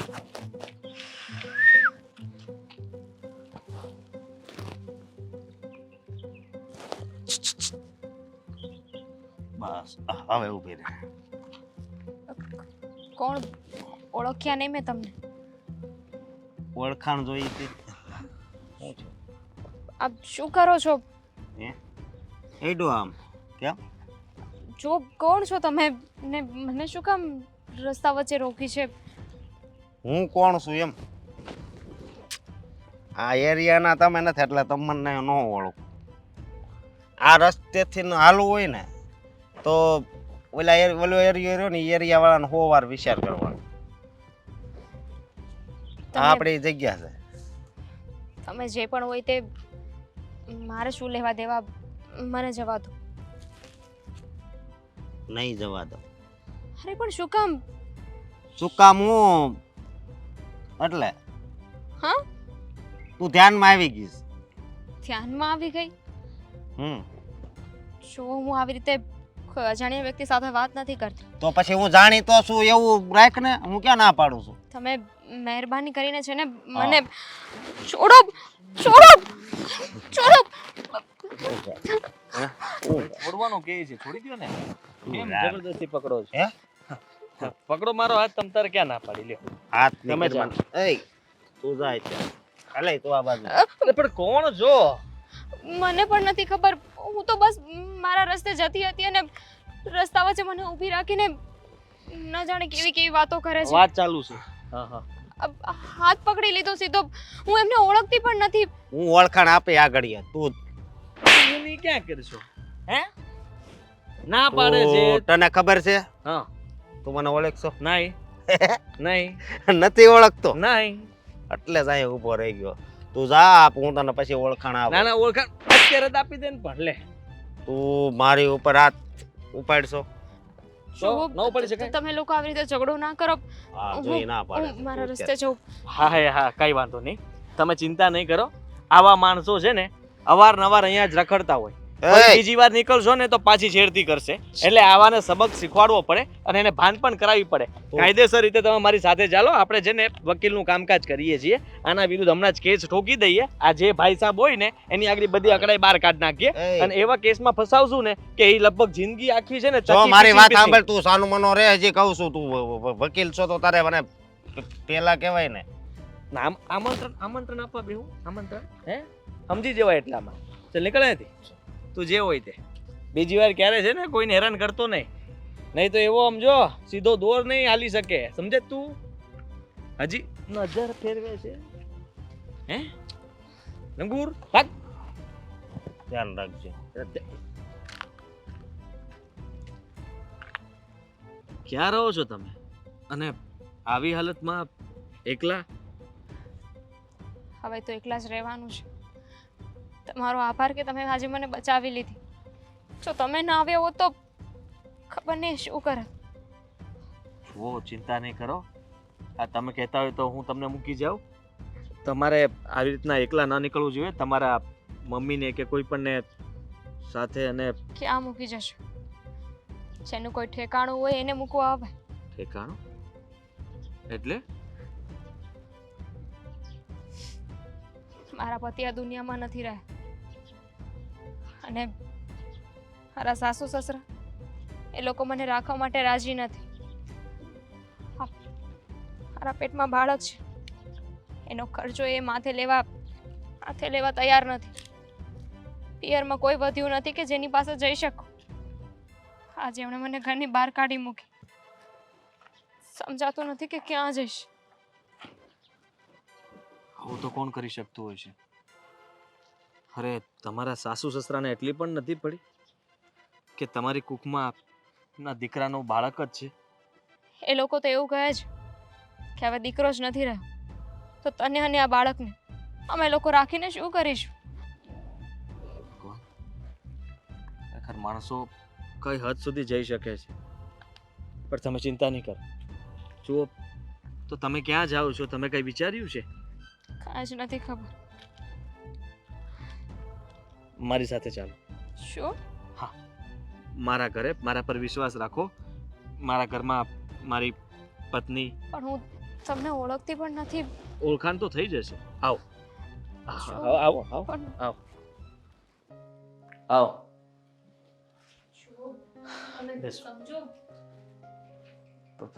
બસ હવે ઊભી રહે. કોણ? ઓળખ્યા નહીં મેં તમને. ઓળખાણ જોઈ હતી. શું છે? આપ શું કરો છો? એડો આમ કેમ? જો કોણ છો તમે ને મને શું કામ રસ્તા વચ્ચે રોકી છે? હું કોણ છું એમ? આ એરિયાના તમે નથી એટલે તમને ન ઓળખું. આ રસ્તેથી હાલવું હોય ને તો ઓલો એરિયા રહ્યો ને એરિયા વાળાને 100 વાર વિચાર કરવાનો. આ આપણી જગ્યા છે. તમે જે પણ હોય તે મારે શું લેવા દેવા, મને જવા દો. નહીં જવા દો. અરે પણ શું કામ? શું કામ હું એટલે હા તું ધ્યાનમાં આવી ગઈશ. ધ્યાનમાં આવી ગઈ? હમ જો હું આવી રીતે કોઈ અજાણ્યા વ્યક્તિ સાથે વાત નથી કરતી. તો પછી હું જાણીતો છું એવું રાખ ને. હું ક્યાં ના પાડું છું? તમે મહેરબાની કરીને છે ને મને છોડો છોડો છોડો. છોડવાનું કે છે, છોડી દો ને. કેમ યાર. જબરદસ્તી પકડો છો? હે પકડો મારો હાથ, તમ તારે ક્યાં ના પાડી લ્યો. હાથ તમે તમે જાઓ. એય તું જાય છે. હાલે તું આ બાજુ. અરે પણ કોણ છો? મને પણ નથી ખબર. હું તો બસ મારા રસ્તે જતી હતી અને રસ્તા વચ્ચે મને ઊભી રાખીને ન જાણે કેવી કેવી વાતો કરે છે. વાત ચાલુ છે. હા હા. હાથ પકડી લીધો સીધો. હું એમને ઓળખતી પણ નથી. હું ઓળખાણ આપે આગળ તું એની ક્યાં કરશો? હે? ના પાડે છે. તને ખબર છે હા. તું મને ઓળખશો? નહીં. નહીં. નથી ઓળખતો નહીં. એટલે જ અહીંયા ઊભો રહી ગયો. તું જા હું તને પછી ઓળખાણ ના આપું. ના, ઓળખાણ અત્યારે જ આપી દે ને પણ લે. તું મારી ઉપર હાથ ઉપાડશો? તો ન પડી શકાય. તમે લોકો આવી રીતે ઝઘડો ના કરો. હા જોઈ ના પાડે હું મારા રસ્તે જાઉં. હા હા હા, કઈ વાંધો નહીં. તમે ચિંતા નહીં કરો. આવા માણસો છે ને અવારનવાર અહીંયા જ રખડતા હોય. એય! બીજી વાર નીકળશો ને તો પાછી છેડતી કરશે. એટલે આવાને સબક શીખવાડવો પડે અને એને ભાન પણ કરાવવી પડે. કાયદેસર રીતે તમે મારી સાથે ચાલો. આપણે છે ને વકીલનું કામકાજ કરીએ છીએ. આના વિરુદ્ધ હમણાં જ કેસ ઠોકી દઈએ. આ જે ભાઈ સાહેબ હોય ને એની આગળ બધી અકડાઈ બહાર કાઢ નાખીએ એય! અને એવા કેસમાં ફસાવશું ને કે એ લગભગ જિંદગી આખી છે ને જો ચકી મારી વાત પીસી સાંભળ. તું સાનું મનો રે. હજી કહું છું તું વકીલ છો તો તારે મને પેલા કહેવાય ને. ના, આમંત્રણ આપવા બેહું. આમંત્રણ હે સમજી જવાય એટલામાં. ચાલ નીકળે નથી તું જે હોય તે. બીજી વાર ક્યારે છે ને કોઈને હેરાન કરતો નહીં. નહીં તો એવો સમજો સીધો દોર નહીં હાલી શકે. સમજે તું? હજી નજર ફેરવે છે. હે લંગૂર ભાગ. ધ્યાન રાખજે. ક્યાં રહો છો તમે અને આવી હાલતમાં એકલા? હવે તો એકલા જ રહેવાનું છે. તમારો આભાર કે તમે આજે મને બચાવી લીધી. જો તમે ના આવ્યા હોત તો ખબર નહીં શું કરે. જુઓ, ચિંતા નહીં કરો. આ તમે કહેતા હોય તો હું તમને મૂકી જાઉં. તમારે આવી રીતના એકલા ન નીકળવું જોઈએ. તમારા મમ્મીને કે કોઈ પણને સાથે. અને ક્યાં મૂકી જશો? જેનું કોઈ ઠેકાણું હોય એને મૂકવા આવે. ઠેકાણું એટલે? મારા પતિ આ દુનિયામાં નથી રહ્યા અને મારા સાસુ સસરા એ લોકો મને રાખવા માટે રાજી નથી. મારા પેટમાં બાળક છે. એનો ખર્ચો એ માથે લેવા તૈયાર નથી. પિયરમાં કોઈ વધ્યું નથી કે જેની પાસે જઈ શકું. આજે એમણે મને ઘરની બહાર કાઢી મૂકી. સમજાતું નથી કે ક્યાં જઈશ. આવું તો કોણ કરી શકતું હોય છે? અરે તમારા સાસુ સસરાને એટલી પણ નથી પડી કે તમારી કુખમાં ના દીકરાનું બાળક જ છે? એ લોકો તો એવું કહે છે કે હવે દીકરો જ નથી રહ્યો તો તને અને આ બાળકને અમે લોકો રાખીને શું કરીશું? ખરેખર માણસો કઈ હદ સુધી જઈ શકે છે. પણ તમે ચિંતા નહીં કરો. જુઓ તો તમે ક્યાં જાઓ છો? તમે કઈ વિચાર્યું છે? કાંઈ જ નથી ખબર. મારી સાથે ચાલો. શું? મારા ઘરે મારા પર વિશ્વાસ રાખો. મારા ઘરમાં મારી પત્ની. પણ હું તમને ઓળખતી પણ નથી. ઓળખાણ તો થઈ જશે. આવો શું? આવો આવો પણ આવો આવો તમે બેસો. સમજો.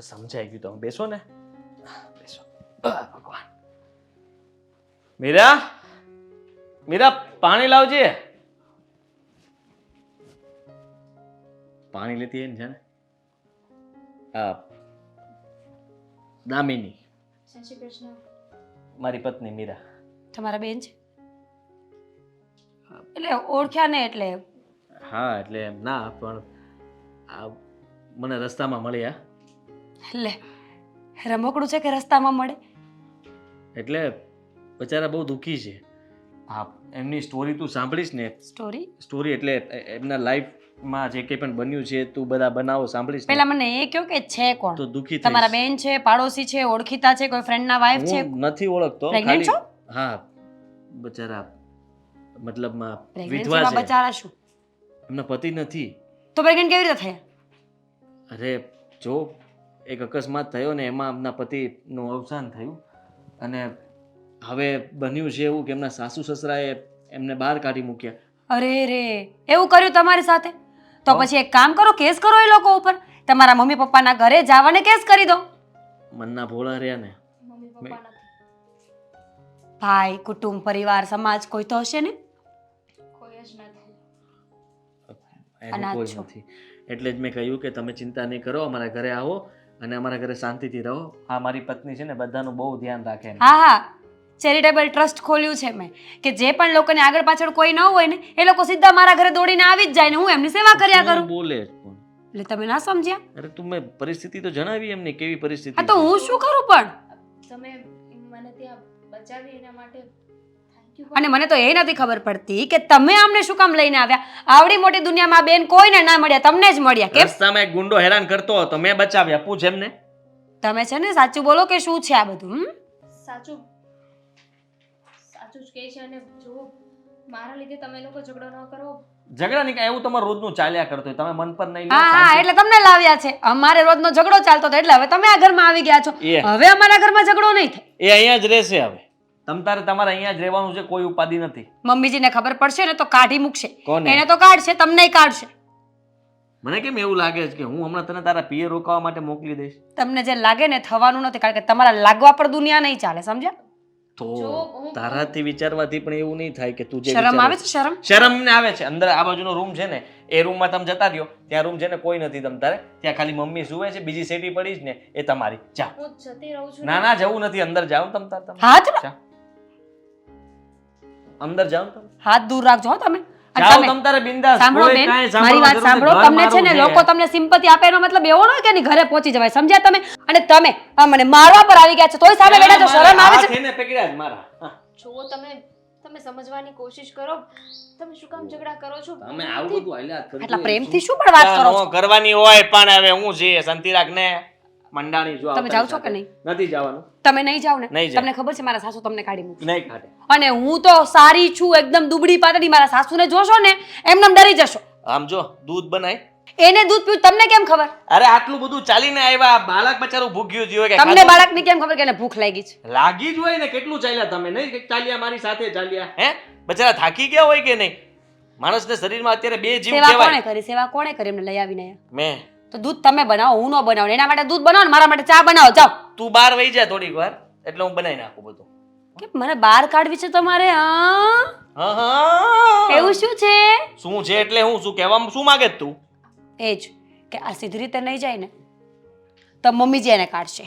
સમજાઈ ગયું. તમે બેસો ને. બેસો. ભગવાન. મીરા, મીરા, પાણી લાવજે. પાણી લેતી આવીને છે ને દામિની, જય શ્રી કૃષ્ણ. મારી પત્ની મીરા. તમારા બેન છે એટલે ઓળખ્યા ને એટલે હા એટલે એમ ના પણ આ મને રસ્તામાં મળ્યા લે રમકડું છે કે રસ્તામાં મળે. એટલે બચારા બહુ દુઃખી છે. હા એમની સ્ટોરી તું સાંભળીશ ને. સ્ટોરી સ્ટોરી એટલે એમના લાઈફમાં જે કંઈ પણ બન્યું છે તું બધા બનાવો સાંભળીશ ને પેલા મને એ કહો કે છે કોણ તો દુઃખી તમારા થઈશ. બેન છે, પાડોશી છે, ઓળખીતા છે, કોઈ ફ્રેન્ડ ના વાઈફ છે? હું નથી ઓળખતો. Pregnant છો? હા બચારા મતલબમાં Pregnancy વિધવા માં છે. બચારા શું એમના પતિ નથી. તો પ્રેગ્નન્ટ કેવી રીતે થયા? અરે જો એક અકસ્માત થયો ને એમાં એમના પતિનું અવસાન થયું અને હવે બન્યું છે એવું કે એમના સાસુ સસરાએ એમને બહાર કાઢી મૂક્યા. અરે રે એવું કર્યું તમારી સાથે? તો પછી એક કામ કરો, કેસ કરો એ લોકો ઉપર. તમારા મમ્મી પપ્પાના ઘરે જાવાને કેસ કરી દો. મનના ભોળા રહ્યા ને. મમ્મી પપ્પા નથી. ભાઈ, કુટુંબ, પરિવાર, સમાજ કોઈ તો હશે ને? કોઈ જ નથી. એનું અનાથ કોઈ છો. નથી. એટલે જ મેં કહ્યું કે તમે ચિંતા નહીં કરો, અમારા ઘરે આવો અને અમારા ઘરે શાંતિથી રહો. હા મારી પત્ની છે ને બધાનું બહુ ધ્યાન રાખે એમ. હા હા, ચેરિટેબલ ટ્રસ્ટ ખોલ્યું છે મેં કે જે પણ લોકોને આગળ પાછળ કોઈ ન હોય ને એ લોકો સીધા મારા ઘરે દોડીને આવી જ જાય ને હું એમની સેવા કર્યા શું કરું. બોલે પણ? એટલે તમે ના સમજ્યા? અરે તું મેં પરિસ્થિતિ તો જણાવી એમને કેવી પરિસ્થિતિ હા તો છે. હું શું કરું પણ? તમે મને ત્યાં બચાવી એના માટે થેન્ક યુ. અને મને તો એ નથી ખબર પડતી કે તમે આમને શું કામ લઈને આવ્યા? આવડી મોટી દુનિયામાં બેન કોઈને ના મળ્યા, તમને જ મળ્યા. કેમ? રસ્તામાં એક ગુંડો હેરાન કરતો હતો મેં બચાવ્યા. પૂછ એમને. તમે છે ને સાચું બોલો કે શું છે આ બધું? સાચું સાચું જ કહે છે. અને જો મારા લીધે તમે લોકો ઝઘડો ન કરો. ઝઘડા નહીં કાંઈ એવું તમારું રોજનું ચાલ્યા કરતો હોય. તમે મન પર નહીં લો. હા હા, શાંતિ. એટલે તમને લાવ્યા છે. અમારે રોજનો ઝઘડો ચાલતો હતો એટલે હવે તમે આ ઘરમાં આવી ગયા છો. એ. હવે અમારા ઘરમાં ઝઘડો નહીં થાય. એ અહીંયા જ રહેશે હવે. તમારે અહીંયા જ રહેવાનું છે. કોઈ ઉપાધિ નથી. મમ્મીજીને ખબર પડશે ને તો કાઢી મૂકશે. કોને? એને તો કાઢશે, તમને કાઢશે. મને કેમ એવું લાગે છે કે હું હમણાં તને તારા પિયર રોકાવા માટે મોકલી દઈશ? તમને જે લાગે ને થવાનું નથી, કારણ કે તમારા લાગવા પર દુનિયા નહીં ચાલે, સમજ્યા? તો જો હું- તારાથી વિચારવાથી પણ એવું નહીં થાય કે તું જે શરમ આવે વિચારે છે? શરમ? શરમ ને આવે છે. અંદર આ બાજુનો રૂમ છે ને એ રૂમમાં તમે જતા રહ્યો. ત્યાં રૂમ છે ને કોઈ નથી તમ તારે. ત્યાં ખાલી મમ્મી સુવે છે. બીજી સેટી પડી છે ને એ તમારી. જાઓ. હું જતી રહું છું. ના ના જવું નથી. અંદર જાઓ તમ તાર. તમે હાથ જાઓ. અંદર જાઓ ને તમે. હાથ દૂર રાખજો હો તમે. અને જાઓ તમે તમ તારે બિંદાસ. સાંભળો કોઈ બેન, કાંઈ મારી વાત સાંભળવાની સાંભળો. જરૂર નથી. તમને છે ને ઘર લોકો મારું તમને સિમ્પતિ આપે એનો મતલબ એવો ન હોય કે એની ઘરે પહોંચી જવાય, સમજ્યા તમે? અને તમે આ મને મારવા પર આવી ગયા છો તોય સામે બેઠા છો. શરમ આવે છે? હાથ એને પકડ્યા જ મારા. હા. જો તમે સમજવાની કોશિશ કરો. તમે શું કામ ઝઘડા કરો છો? તમે આવું બધું હાલ્યા જ કરજો. આટલા પ્રેમથી શું પણ વાત કરો છો? નો કરવાની હોય પણ હવે હું છે શાંતિ રાખ ને. મંડાણી જો તમે જાઓ છો કે નહીં? નથી જવાનું. તમે નહીં જાઓ ને? નહીં જાઉં. તમને ખબર છે મારા સાસુ તમને કાઢી મૂકશે. નહીં ખાટે. અને હું તો સારી છું, એકદમ દુબળી પાતળી. મારા સાસુને જોશો ને એમને ડરી જશો. આમ જો દૂધ બનાય. એને દૂધ પીવું તમને કેમ ખબર? અરે આટલું બધું ચાલીને આવ્યા બાળક બચારું ભૂખ્યું જ હોય કે તમને બાળકની કેમ ખબર કે એને ભૂખ લાગી છે? લાગી જ હોય ને. કેટલું ચાલ્યા તમે નહીં કે ચાલ્યા મારી સાથે ચાલ્યા હે બચારા થાકી ગયા હોય કે નહીં? માણસને શરીરમાં અત્યારે બે જીવ સેવા કોણે કહેવાય. કરી? સેવા કોણે કરી એમને લઈ આવીને અહીંયા? મેં. તો દૂધ તમે બનાવો, હું ન બનાવું. એના માટે દૂધ બનાવો ને મારા માટે ચા બનાવો. જાઓ. તું બહાર વહી જા થોડીક વાર એટલે હું બનાવી નાખું બધું. કે મને બહાર કાઢવી છે તમારે? હા, હા હા એવું શું છે? શું છે એટલે હું શું કહેવા શું માંગે છે તું? એ જ કે આ સીધી રીતે નહીં જાય ને તો મમ્મીજી એને કાઢશે,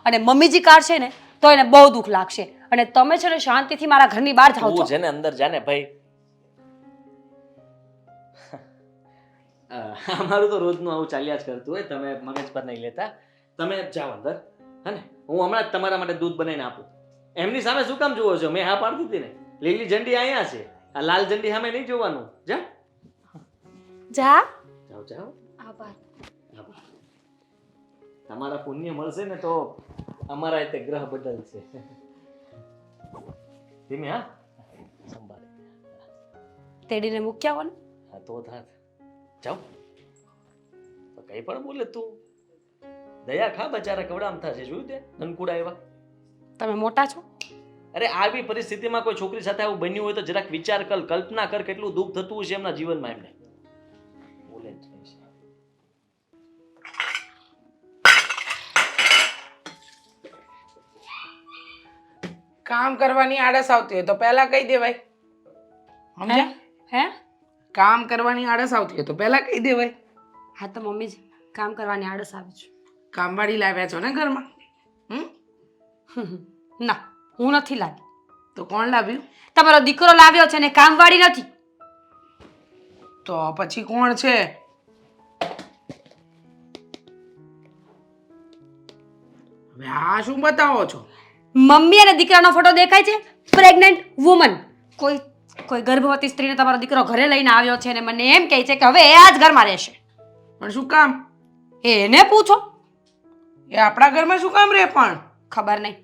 અને મમ્મીજી કાઢશે ને તો એને બહુ દુઃખ લાગશે. અને તમે છે ને શાંતિથી મારા ઘરની બહાર જાઓ તું છો. છે ને અંદર જા ને ભાઈ. અમારું તો રોજનું આવું ચાલ્યા જ કરતું હોય. તમે મગજ પર નહીં લેતા. તમે જાઓ અંદર હે ને. હું હમણાં જ તમારા માટે દૂધ બનાવીને આપું. એમની સામે શું કામ જોવો છો? મેં હા પાડતી હતી ને. લીલી ઝંડી અહીંયા છે. આ લાલ ઝંડી સામે નહીં જોવાનું. જા જા. જાઓ જાઓ. આભાર. તમારા પુણ્ય મળશે ને તો અમારા તે ગ્રહ બદલશે. ધીમે હા સંભાળે. તેડીને મૂક્યા હો ને. હા તો થાત. જાઓ તો કઈ પણ બોલે તું. દયા ખા બચારા કવડામ થશે, જોયું તે નનકુડા એવા. તમે મોટા છો. અરે આવી પરિસ્થિતિમાં કોઈ છોકરી સાથે આવું બન્યું હોય તો જરાક વિચાર કર, કલ્પના કર કેટલું દુઃખ થતું હશે એમના જીવનમાં. એમને બોલે જ નહીં છે. કામ કરવાની આળસ આવતી હોય તો પહેલા કહી દેવાય. સમજ્યા? હે કામ કરવાની આળસ આવતી હોય તો પહેલા કહી દેવાય. હા તો મમ્મી જ કામ કરવાની આળસ આવે છે. કામવાળી લાવ્યા છો ને ઘરમાં? ના, હું નથી લાવી. તો કોણ લાવ્યું? તમારો દીકરો લાવ્યો છે ને કામવાળી નથી. તો પછી કોણ છે? હવે આ શું બતાવો છો? મમ્મી અને દીકરાનો ફોટો દેખાય છે. Pregnant woman. કોઈ ગર્ભવતી સ્ત્રીને તમારો દીકરો ઘરે લઈને આવ્યો છે અને મને એમ કહે છે કે હવે એ આ જ ઘરમાં રહેશે. પણ શું કામ? એને પૂછો. એ આપણા ઘરમાં શું કામ રહે પણ? ખબર નહીં.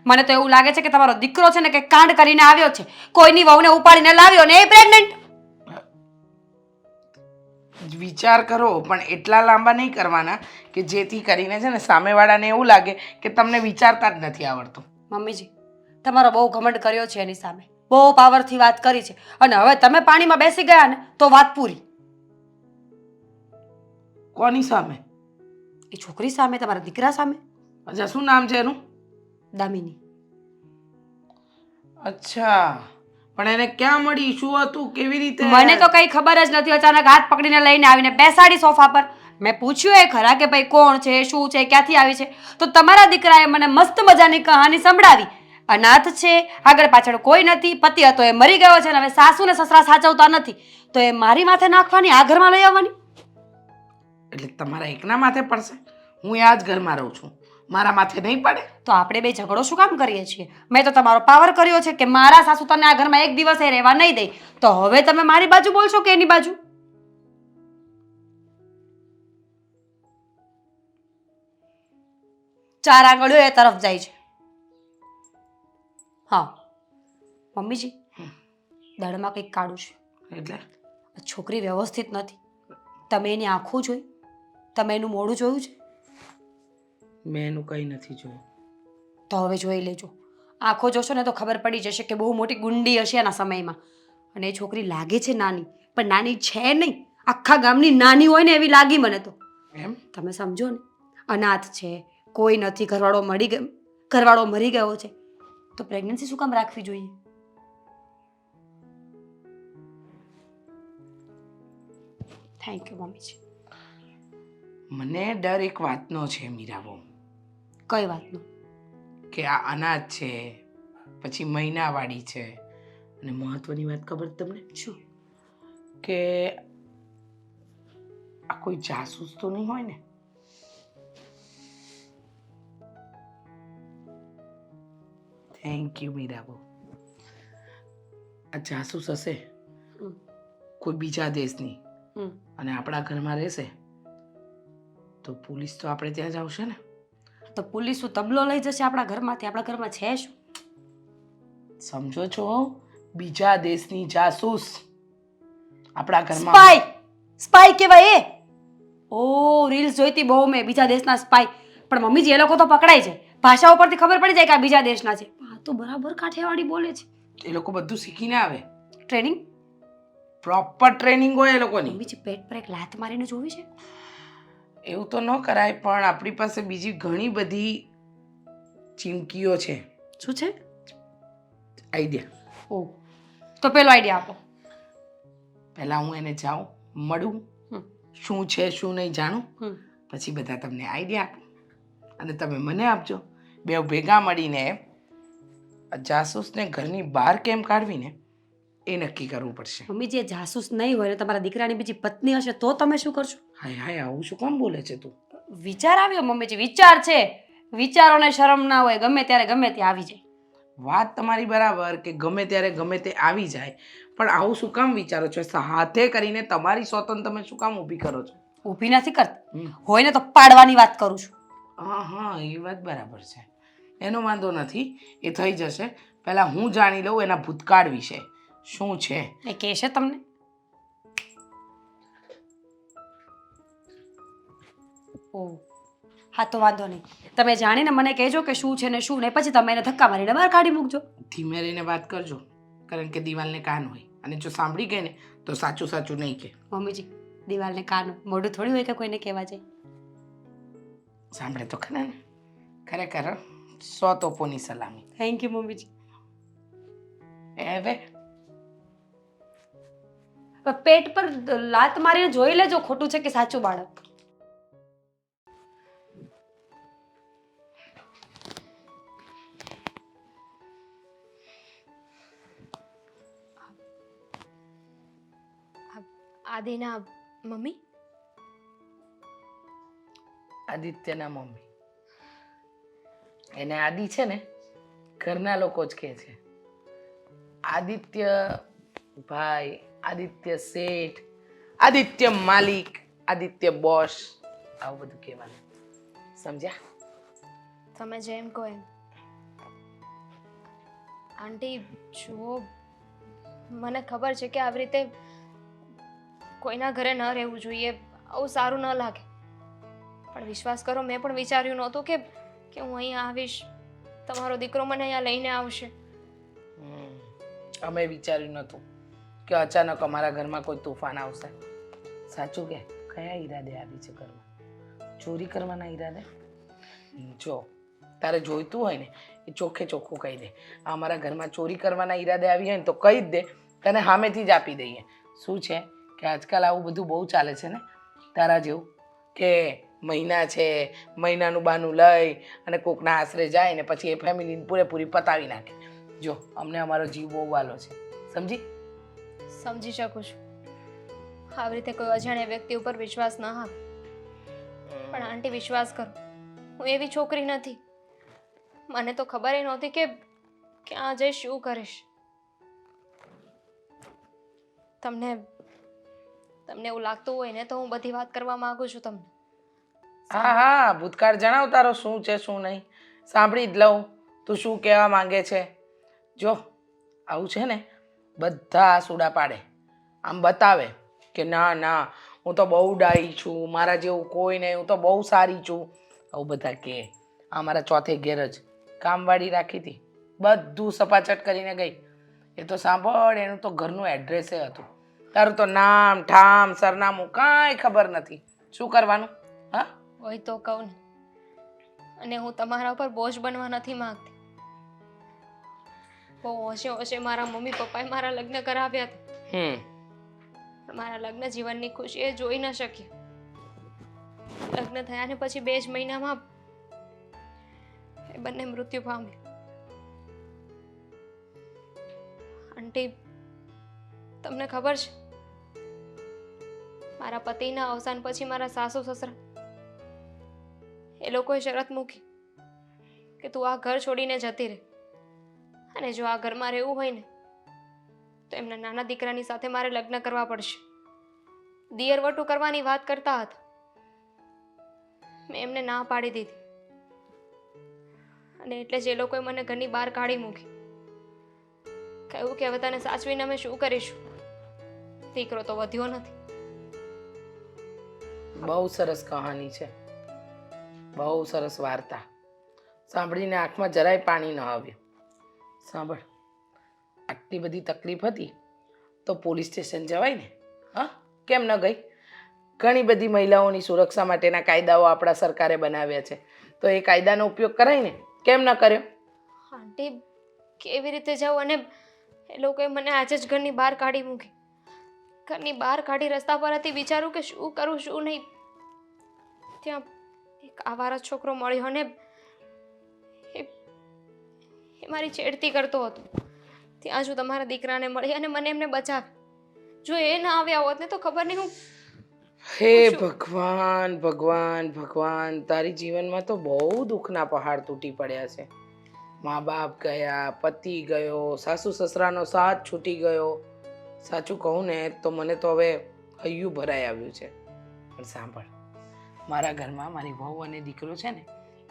મને તો એવું લાગે છે કે તમારો દીકરો છે ને કે કાંડ કરીને આવ્યો છે. કોઈની વહુને ઉપાડીને લાવ્યો ને એ પ્રેગ્નન્ટ. વિચાર કરો, પણ એટલા લાંબા નહીં કરવાના કે જેથી કરીને છે ને સામેવાળાને એવું લાગે કે તમને વિચારતા જ નથી આવડતું. મમ્મીજી, તમારો બહુ ઘમંડ કર્યો છે એની સામે. બહુ પાવરથી વાત કરી છે અને હવે તમે પાણીમાં બેસી ગયા ને તો વાત પૂરી. કોની સામે? એ છોકરી સામે, તમારા દીકરા સામે. અચ્છા, શું નામ છે એનું? દામિની. અચ્છા, પણ એને ક્યાં મળી? શું હતું? કેવી રીતે? મને તો કઈ ખબર જ નથી. અચાનક હાથ પકડીને લઈને આવીને બેસાડી સોફા પર. મેં પૂછ્યું એ ખરા કે ભાઈ કોણ છે, શું છે, ક્યાંથી આવી છે, તો તમારા દીકરાએ મને મસ્ત મજાની કહાની સંભળાવી. અનાથ છે, આગળ પાછળ કોઈ નથી, પતિ હતો એ મરી ગયો છે અને હવે સાસુ ને સસરા સાચવતા નથી, તો એ મારી માથે નાખવાની, આ ઘરમાં લઈ આવવાની. એટલે તમારા એકના માથે પડશે? હું આ જ ઘરમાં રહું છું, મારા માથે નહીં પડે? તો આપણે બે ઝઘડો શું કામ કરીએ છીએ? મેં તો તમારો પાવર કર્યો છે કે મારા સાસુ તને આ ઘરમાં એક દિવસ રહેવા નહીં દે, તો હવે તમે મારી બાજુ બોલશો કે એની બાજુ? ચાર આંગળીઓ એ તરફ જાય છે. હા મમ્મીજી, દાળમાં કંઈક કાઢું છે. એટલે આ છોકરી વ્યવસ્થિત નથી. તમે એની આંખો જોઈ? તમે એનું મોઢું જોયું છે? મેં એનું કંઈ નથી જોયું. તો હવે જોઈ લેજો. આંખો જોશો ને તો ખબર પડી જશે કે બહુ મોટી ગુંડી હશે એના સમયમાં. અને એ છોકરી લાગે છે નાની, પણ નાની છે નહીં. આખા ગામની નાની હોય ને એવી લાગી મને તો. એમ? તમે સમજો ને, અનાથ છે, કોઈ નથી, ઘરવાળો મરી ગયો છે, તો પ્રેગ્નન્સી શું કામ રાખવી જોઈએ? થેન્ક યુ મમ્મીજી. મને ડર એક વાતનો છે મીરાબો. કઈ વાતનો? કે આ અનાજ છે, પછી મહિનાવાળી છે, અને મહત્વની વાત ખબર તમને? શું? કે આ કોઈ જાસૂસ તો નહીં હોય ને? થેન્ક યુ મીરાબો. આ જાસૂસ હશે કોઈ બીજા દેશની અને આપણા ઘરમાં રહેશે તો પોલીસ તો આપણે ત્યાં જ આવશે ને? તો પોલીસ શું તબલો લઈ જશે આપણા ઘરમાંથી? આપણા ઘરમાં છે શું? સમજો છો? બીજા દેશની જાસૂસ આપણા ઘરમાં. સ્પાય! સ્પાય કહેવાય એ. ઓ રીલ્સ જોઈતી બહુ મેં, બીજા દેશના સ્પાય. પણ મમ્મીજી, એ લોકો તો પકડાય છે, ભાષા ઉપરથી ખબર પડી જાય કે આ બીજા દેશના છે. આ તો બરાબર કાઠિયાવાડી બોલે છે. એ લોકો બધું શીખીને આવે. ટ્રેનિંગ? પ્રોપર ટ્રેનિંગ હોય એ લોકોની. મમ્મીજી, પેટ પર એક લાત મારીને જોવી છે? એવું તો ન કરાય, પણ આપણી પાસે બીજી ઘણી બધી ચીમકીઓ છે. શું છે? આઈડિયા. ઓ, તો પેલો આઈડિયા આપો. પહેલા હું એને જાઉં, મળું, શું છે શું નહીં જાણું, પછી બધા તમને આઈડિયા આપું અને તમે મને આપજો. બે ભેગા મળીને જાસૂસને ઘરની બહાર કેમ કાઢવીને એ નક્કી કરવું પડશે. મમ્મીજી, એ જાસૂસ નહીં હોય ને તમારા દીકરાની બીજી પત્ની હશે તો તમે શું કરશો? હાય હાય, આવું શું કામ બોલે છે તું? વિચાર આવ્યો મમ્મીજી, વિચાર છે. વિચારોને શરમ ના હોય, ગમે ત્યારે ગમે તે આવી જાય. વાત તમારી બરાબર કે ગમે ત્યારે ગમે તે આવી જાય, પણ આવું શું કામ વિચારો છો? હાથે કરીને તમારી સ્વતંત્ર તમે શું કામ ઊભી કરો છો? ઊભી નથી કરતી, હોય ને તો પાડવાની વાત કરું છું. હા હા, એ વાત બરાબર છે, એનો વાંધો નથી, એ થઈ જશે. પહેલા હું જાણી લઉં એના ભૂતકાળ વિશે શું છે. એ કહેશે તમને? ઓ, હા તો વાંધો નહીં, તમે જાણીને મને કહેજો કે શું છે ને શું નહીં, પછી તમે એને ધક્કા મારીને બહાર કાઢી મૂકજો. ધીમે રહીને વાત કરજો, કારણ કે દિવાલને કાન હોય, અને જો સાંભળી ગઈ ને તો સાચું સાચું નહીં કહે. મમ્મીજી, દિવાલને કાન મોઢું થોડી હોય કે કોઈને કહેવા જાય. સાંભળે તો ખરા ને, ખરેખર 100 તોપોની સલામી. થેન્ક યુ મમ્મીજી. હવે પેટ પર લાત મારીને જોઈ લેજો ખોટું છે કે સાચું બાળક. આદિના મમ્મી? આદિત્યના મમ્મી. એને આદિ છે ને ઘરના લોકો જ કહે છે. આદિત્ય ભાઈ, આદિત્ય શેઠ, આદિત્ય માલિક, આદિત્ય બોસ, આવું બધું કહેવાનું. સમજ્યા? તમે જેમ કહો એમ. આંટી જુઓ, મને ખબર છે કે આવી રીતે કોઈના ઘરે ન રહેવું જોઈએ, આવું સારું ન લાગે, પણ વિશ્વાસ કરો, મેં પણ વિચાર્યું નહોતું કે હું અહીંયા આવીશ, તમારો દીકરો મને અહીંયા લઈને આવશે. અમે વિચાર્યું નહોતું કે અચાનક અમારા ઘરમાં કોઈ તોફાન આવશે. સાચું કે કયા ઈરાદે આવી છે ઘરમાં? ચોરી કરવાના ઈરાદે? જો તારે જોઈતું હોય ને એ ચોખ્ખે ચોખ્ખું કહી દે. અમારા ઘરમાં ચોરી કરવાના ઈરાદે આવી હોય ને તો કહી જ દે, તને સામેથી જ આપી દઈએ. શું છે કે આજકાલ આવું બધું બહુ ચાલે છે ને, તારા જેવું કે મહિના છે, મહિનાનું બાનું લઈ અને કોકના આશરે જાય ને પછી એ ફેમિલીને પૂરેપૂરી પતાવી નાખે. જો અમને અમારો જીવ બહુ વાલો છે, સમજી? સમજી શકું છું, આવી રીતે કોઈ અજાણ્યા વ્યક્તિ ઉપર વિશ્વાસ ન આવે, પણ આંટી વિશ્વાસ કરો, હું એવી છોકરી નથી. મને તો ખબર ય નહોતી કે ક્યાં જઈશ, શું કરીશ. તમને એવું લાગતું હોય ને તો હું બધી વાત કરવા માંગુ છું તમને. હા હા, ભૂતકાળ જણાવ તારો શું છે શું નહીં, સાંભળી જ લઉં તું શું કહેવા માંગે છે. જો આવું છે ને બધા આસુડા પાડે, આમ બતાવે કે ના ના હું તો બહુ ડાઈ છું, મારા જેવું કોઈ નહીં, હું તો બહુ સારી છું, આવું બધા કહે. આ મારા ચોથે ઘેર જ કામવાળી રાખી હતી, બધું સપાચટ કરીને ગઈ. એ તો સાંભળ, એનું તો ઘરનું એડ્રેસે હતું, તારું તો નામ ઠામ સરનામું કાંઈ ખબર નથી. શું કરવાનું? હા હોય તો કહું ને, અને હું તમારા ઉપર બોજ બનવા નથી માંગતી. બહુ હોશે હોશે મારા મમ્મી પપ્પાએ મારા લગ્ન કરાવ્યા હતા, પણ મારા લગ્ન જીવનની ખુશી એ જોઈ ન શક્યા. લગ્ન થયા ને પછી 2 જ મહિનામાં એ બંને મૃત્યુ પામ્યા. આંટી, તમને ખબર છે, મારા પતિના અવસાન પછી મારા સાસુ સસરા એ લોકોએ શરત મૂકી કે તું આ ઘર છોડીને જતી રહે, અને જો આ ઘરમાં રહેવું હોય ને તો એમના નાના દીકરાની સાથે મારે લગ્ન કરવા પડશે. દિયરવટું કરવાની વાત કરતા હતા, મેં એમને ના પાડી દીધી, અને એટલે જ એ લોકોએ મને ઘરની બહાર કાઢી મૂકી. કહ્યું કે હવે તને સાચવીને અમે શું કરીશું, દીકરો તો વધ્યો નથી. બહુ સરસ કહાની છે, બહુ સરસ વાર્તા. સાંભળીને આંખમાં જરાય પાણી ન આવ્યું. સાંભળ, આટલી બધી તકલીફ હતી તો પોલીસ સ્ટેશન જવાય ને? હા, કેમ ન ગઈ? ઘણી બધી મહિલાઓની સુરક્ષા માટેના કાયદાઓ આપણા સરકારે બનાવ્યા છે, તો એ કાયદાનો ઉપયોગ કરાય ને, કેમ ન કર્યો? આંટી, કેવી રીતે જાઉં? અને એ લોકોએ મને આજે જ ઘરની બહાર કાઢી મૂકી. ઘરની બહાર કાઢી રસ્તા પર હતી, વિચારું કે શું કરું શું નહીં. ત્યાં એક આવારો છોકરો મળ્યો અને એ મારી છેડતી કરતો હતો. ત્યાં જ તમારા દીકરાને મળી અને મને એમને બચાવી. જો એ ના આવ્યા હોત ને તો ખબર નહીં હું. હે ભગવાન ભગવાન ભગવાન, તારી જીવનમાં તો બહુ દુઃખના પહાડ તૂટી પડ્યા છે. મા બાપ ગયા, પતિ ગયો, સાસુ સસરાનો સાથ છૂટી ગયો. સાચું કહું ને તો મને તો હવે હૈયું ભરાઈ આવ્યું છે. પણ સાંભળ, મારા ઘરમાં મારી વહુ અને દીકરો છે ને,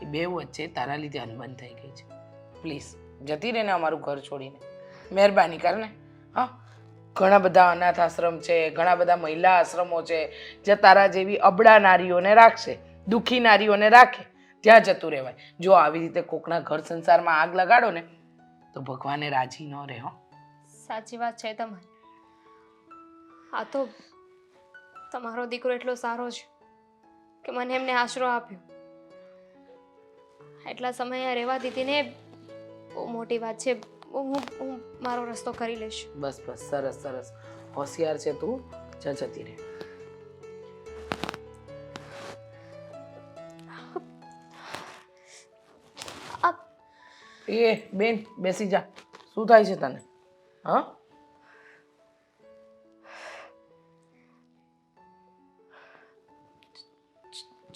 એ બે વચ્ચે તારા લીધે અનબન થઈ ગઈ છે. પ્લીઝ જતી રહે ને અમારું ઘર છોડીને, મહેરબાની કર ને. હા, ઘણા બધા અનાથ આશ્રમ છે, ઘણા બધા મહિલા આશ્રમો છે જે તારા જેવી અબળા નારીઓને રાખશે, દુઃખી નારીઓને રાખે. ત્યાં જતું રહેવાય. જો આવી રીતે કોકના ઘર સંસારમાં આગ લગાડો ને તો ભગવાને રાજી ન રહે હો. સાચી વાત છે તમારી. આ તો તમારો દીકરો એટલો સારો છે કે મને એમને આશરો આપ્યો. એટલા સમય રહેવા દીધી ને બહુ મોટી વાત છે. હું મારો રસ્તો કરી લઈશ. બસ બસ, સરસ સરસ, હોશિયાર છે તું. જતી રહે. એ બેન બેસી જા. શું થાય છે તને? હા,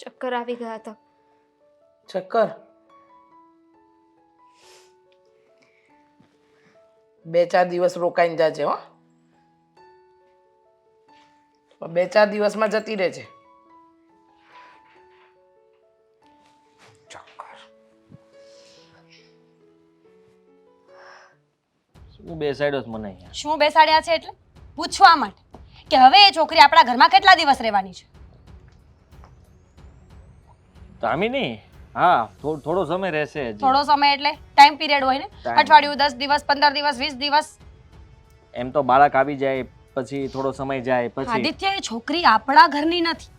ચક્કર આવી ગયા હતા. ચક્કર? 2-4 દિવસ રોકાઈને જાજે હો. 2-4 દિવસમાં જતી રહેજે. શું બેસાડ્યો છે મને અહીંયા? શું બેસાડ્યા છે એટલે પૂછવા માટે કે હવે એ છોકરી આપણા ઘરમાં કેટલા દિવસ રહેવાની છે? દામિની, હા, થોડો સમય રહેશે હજી. થોડો સમય એટલે ટાઈમ પીરિયડ હોય ને, અઠવાડિયું, 10 દિવસ, 15 દિવસ, 20 દિવસ. એમ તો બાળક આવી જાય પછી થોડો સમય જાય પછી. આદિત્ય, એ છોકરી આપણા ઘરની નથી.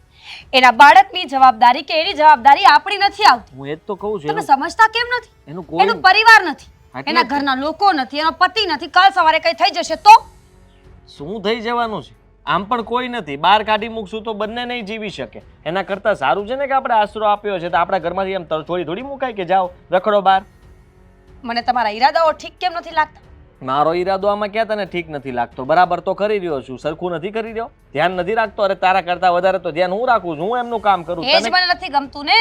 એના બાળકની જવાબદારી કે એની જવાબદારી આપણી નથી આવતી. હું એ જ તો કહું છું. તમે સમજતા કેમ નથી? એનું એનો પરિવાર નથી, એટલે એના ઘરના લોકો નથી, એનો પતિ નથી. કાલ સવારે કઈ થઈ જશે તો શું થઈ જવાનું છે? આમ પણ કોઈ નથી. બહાર કાઢી મૂકશું તો બંને નહીં જીવી શકે. એના કરતાં સારું છે ને કે આપણે આશરો આપ્યો છે તો આપણા ઘરમાંથી એમ થોડી મુકાય કે જાઓ રખડો બહાર. મને તમારા ઈરાદાઓ ઠીક કેમ નથી લાગતા? મારો ઈરાદો આમાં ક્યાં તને ઠીક નથી લાગતો? બરાબર તો કરી રહ્યો છું. સરખું નથી કરી રહ્યો? ધ્યાન નથી રાખતો? અરે તારા કરતાં વધારે તો ધ્યાન હું રાખું છું. હું એમનું કામ કરું. એ જ મને નથી ગમતું ને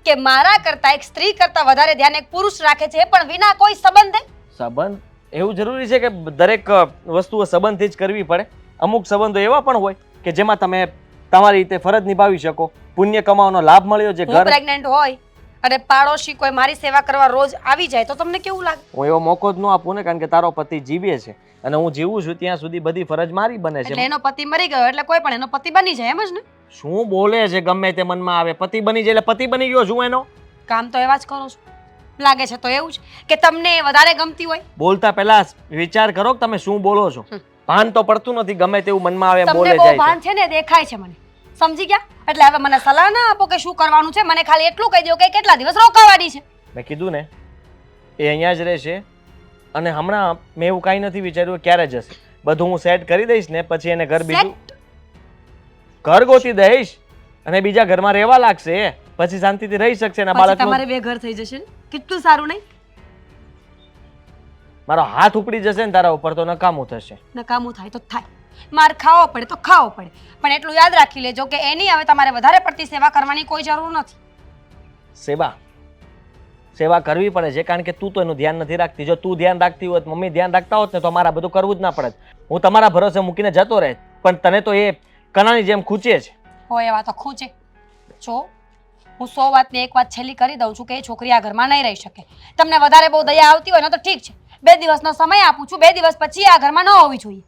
કે મારા કરતાં એક સ્ત્રી કરતાં વધારે ધ્યાન એક પુરુષ રાખે છે, પણ વિના કોઈ સંબંધે. સંબંધ એવું જરૂરી છે કે દરેક વસ્તુઓ સંબંધથી જ કરવી પડે? અમુક સંબંધો એવા પણ હોય કે જેમાં તમે તમારી રીતે ફરજ નિભાવી શકો. પુણ્ય કમાવાનો લાભ મળ્યો છે. હું પ્રેગ્નન્ટ હોય અને પાડોશી કોઈ મારી સેવા કરવા રોજ આવી જાય તો તમને કેવું લાગે? હું એવો મોકો જ ન આપું ને, કારણ કે તારો પતિ જીવે છે અને હું જીવું છું ત્યાં સુધી બધી ફરજ મારી બને એટલે છે. એનો પતિ મરી ગયો એટલે કોઈ પણ એનો પતિ બની જાય એમ જ ને? શું બોલે છે? ગમે તે મનમાં આવે. પતિ બની જાય એટલે પતિ બની ગયો છું એનો. કામ તો એવા જ કરો છો. લાગે છે તો એવું જ કે તમને એ વધારે ગમતી હોય. બોલતા પહેલા વિચાર કરો કે તમે શું બોલો છો. ભાન તો પડતું નથી. ગમે તેવું મનમાં આવે એમ બોલે તમને બહુ જાય ભાન છે ને, દેખાય છે મને. સમજી ગયા? એટલે હવે મને સલાહ ના આપો કે શું કરવાનું છે. મને ખાલી એટલું કહી દો કે કેટલા દિવસ રોકાવાની છે. મેં કીધું ને એ અહીંયા જ રહેશે અને હમણાં મેં એવું કાંઈ નથી વિચાર્યું ક્યારે જશે. બધું હું સેટ કરી દઈશ ને પછી એને ઘર ગોતી દઈશ અને બીજા ઘરમાં રહેવા લાગશે. પછી શાંતિથી રહી શકશે ને પછી બાળક. તમારે બે ઘર થઈ જશે ને? કેટલું સારું નહીં? મારો હાથ ઉપડી જશે ને તારા ઉપર તો નકામું થશે. નકામું થાય તો થાય. માર ખાવો પડે તો ખાવો પડે, પણ એટલું યાદ રાખી લેજો કે એની હવે તમારે વધારે પડતી સેવા કરવાની કોઈ જરૂર નથી. સેવા કરવી પડે છે કારણ કે તું તો એનું ધ્યાન નથી રાખતી. જો તું ધ્યાન રાખતી હોત, મમ્મી ધ્યાન રાખતા હોત ને તો મારા બધું કરવું જ ના પડે. હું તમારા ભરોસે મૂકીને જતો રહે, પણ તને તો એ કણાની જેમ ખૂંચે છે. હોય એવા તો ખૂંચે. જો હું 100 વાતની એક વાત છેલ્લી કરી દઉં છું કે એ છોકરી આ ઘરમાં નહીં રહી શકે. તમને વધારે બહુ દયા આવતી હોય ને તો ઠીક છે, 2 દિવસનો સમય આપું છું. 2 દિવસ પછી આ ઘરમાં ન હોવી જોઈએ.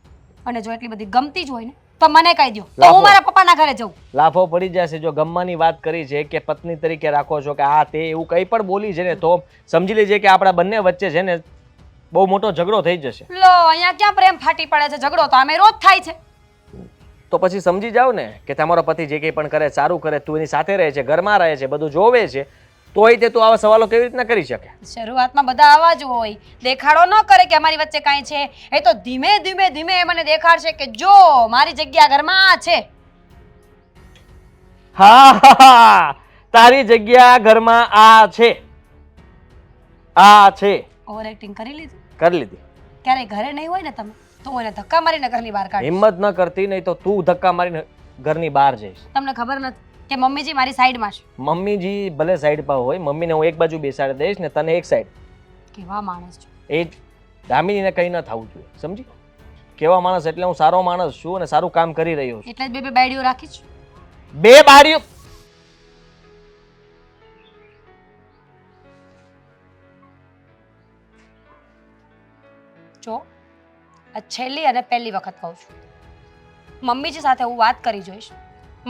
અને જો એટલી બધી ગમતી જ હોય ને તો મને કહી દો, તો હું મારા પપ્પાના ઘરે જઉં. લાફો પડી જશે. જો ગમવાની વાત કરી છે કે પત્ની તરીકે રાખો છો કે આ તે એવું કંઈ પણ બોલી છે ને તો સમજી લેજે કે આપણા બંને વચ્ચે છે ને બહુ મોટો ઝઘડો થઈ જશે. લો, અહીંયા ક્યાં પ્રેમ ફાટી પડે છે? ઝઘડો તો અમે રોજ થાય છે. તો પછી સમજી જાવ ને કે તમારો પતિ જે કંઈ પણ કરે સારું કરે. તું એની સાથે રહે છે, ઘરમાં રહે છે, બધું જોવે છે, તોય તે તું આવા સવાલો કેવી રીતના કરી શકે? શરૂઆતમાં બધા આવા જ હોય, દેખાડો ન કરે કે અમારી વચ્ચે કાંઈ છે. એ તો ધીમે ધીમે એ મને દેખાડશે કે જો મારી જગ્યા ઘરમાં આ છે. હા, તારી જગ્યા ઘરમાં આ છે. આ છે. ઓવર એક્ટિંગ કરી લીધી? કરી લીધી. ક્યારેય ઘરે નહીં હોય ને તમે તો એને ધક્કા મારીને ઘરની બહાર કાઢી. હિંમત ન કરતી, નહીં તો તું ધક્કા મારીને ઘરની બહાર જઈશ. તમને ખબર નથી કે મમ્મીજી મારી સાઈડમાં છે? મમ્મીજી ભલે સાઈડ પર હોય, મમ્મીને હું એક બાજુ બેસાડી દઈશ ને તને એક સાઈડ. કેવા માણસ છો? એ જ દામિનીને કંઈ ન થવું જોઈએ, સમજી? કેવા માણસ એટલે હું સારો માણસ છું અને સારું કામ કરી રહ્યો છું. એટલે જ બે બાયડીઓ રાખી છે. 2 બારીઓ? જો આ છેલ્લી અને પહેલી વખત કહું છું, મમ્મીજી સાથે હું વાત કરી જોઈશ.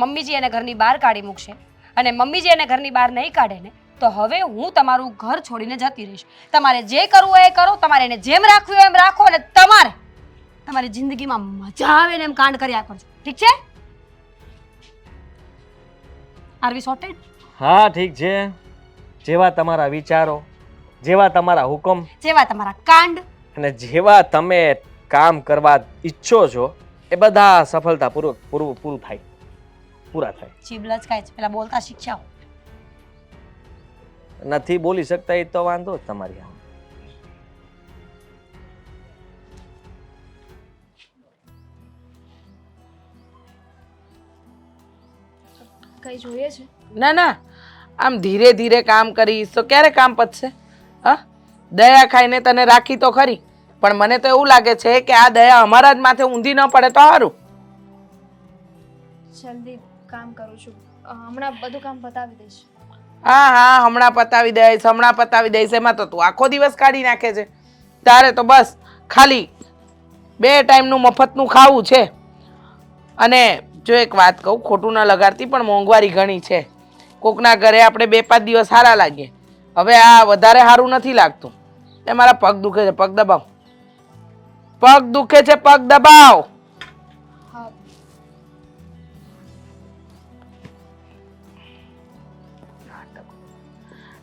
મમ્મીજી એને ઘરની બહાર કાઢી મૂકશે અને મમ્મીજી એને ઘરની બહાર નહીં કાઢે ને તો હવે હું તમારું ઘર છોડીને જતી રહીશ. તમારે જે કરવું હોય એ કરો, તમારે એને જેમ રાખવું હોય એમ રાખો, અને તમારે તમારી જિંદગીમાં મજા આવે ને એમ કાંડ કર્યા કરજો. ઠીક છે? આર વી સોર્ટેડ? હા ઠીક છે. જેવા તમારા વિચારો, જેવા તમારા હુકમ જેવા તમારા કાંડ, અને જેવા તમે કામ કરવા ઈચ્છો છો એ બધા સફળતાપૂર્વક પૂરું થાય, પૂરા થાય. જીભ લચકાય છે, પેલા બોલતા શીખ્યા. નથી બોલી શકતા એ તો વાંધો જ તમારી સામે. કઈ જોઈએ છે? ના ના, આમ ધીરે ધીરે કામ કરીશ તો ક્યારે કામ પતશે? હા, દયા ખાઈને તને રાખી તો ખરી, પણ મને તો એવું લાગે છે કે આ દયા અમારા જ માથે ઊંધી ન પડે તો સારું. જલ્દી કામ કરું છું, હમણાં બધું કામ પતાવી દઈશ. હા હા, હમણાં પતાવી દઈશ, હમણાં પતાવી દઈશ, એમાં તો તું આખો દિવસ કાઢી નાખે છે. તારે તો બસ ખાલી 2 ટાઈમનું મફતનું ખાવું છે. અને જો એક વાત કહું, ખોટું ન લગાડતી, પણ મોંઘવારી ઘણી છે. કોકના ઘરે આપણે 2-5 દિવસ સારા લાગીએ, હવે આ વધારે સારું નથી લાગતું. એ મારા પગ દુખે છે, પગ દબાવ. પગ દુખે છે, પગ દબાવ. હા,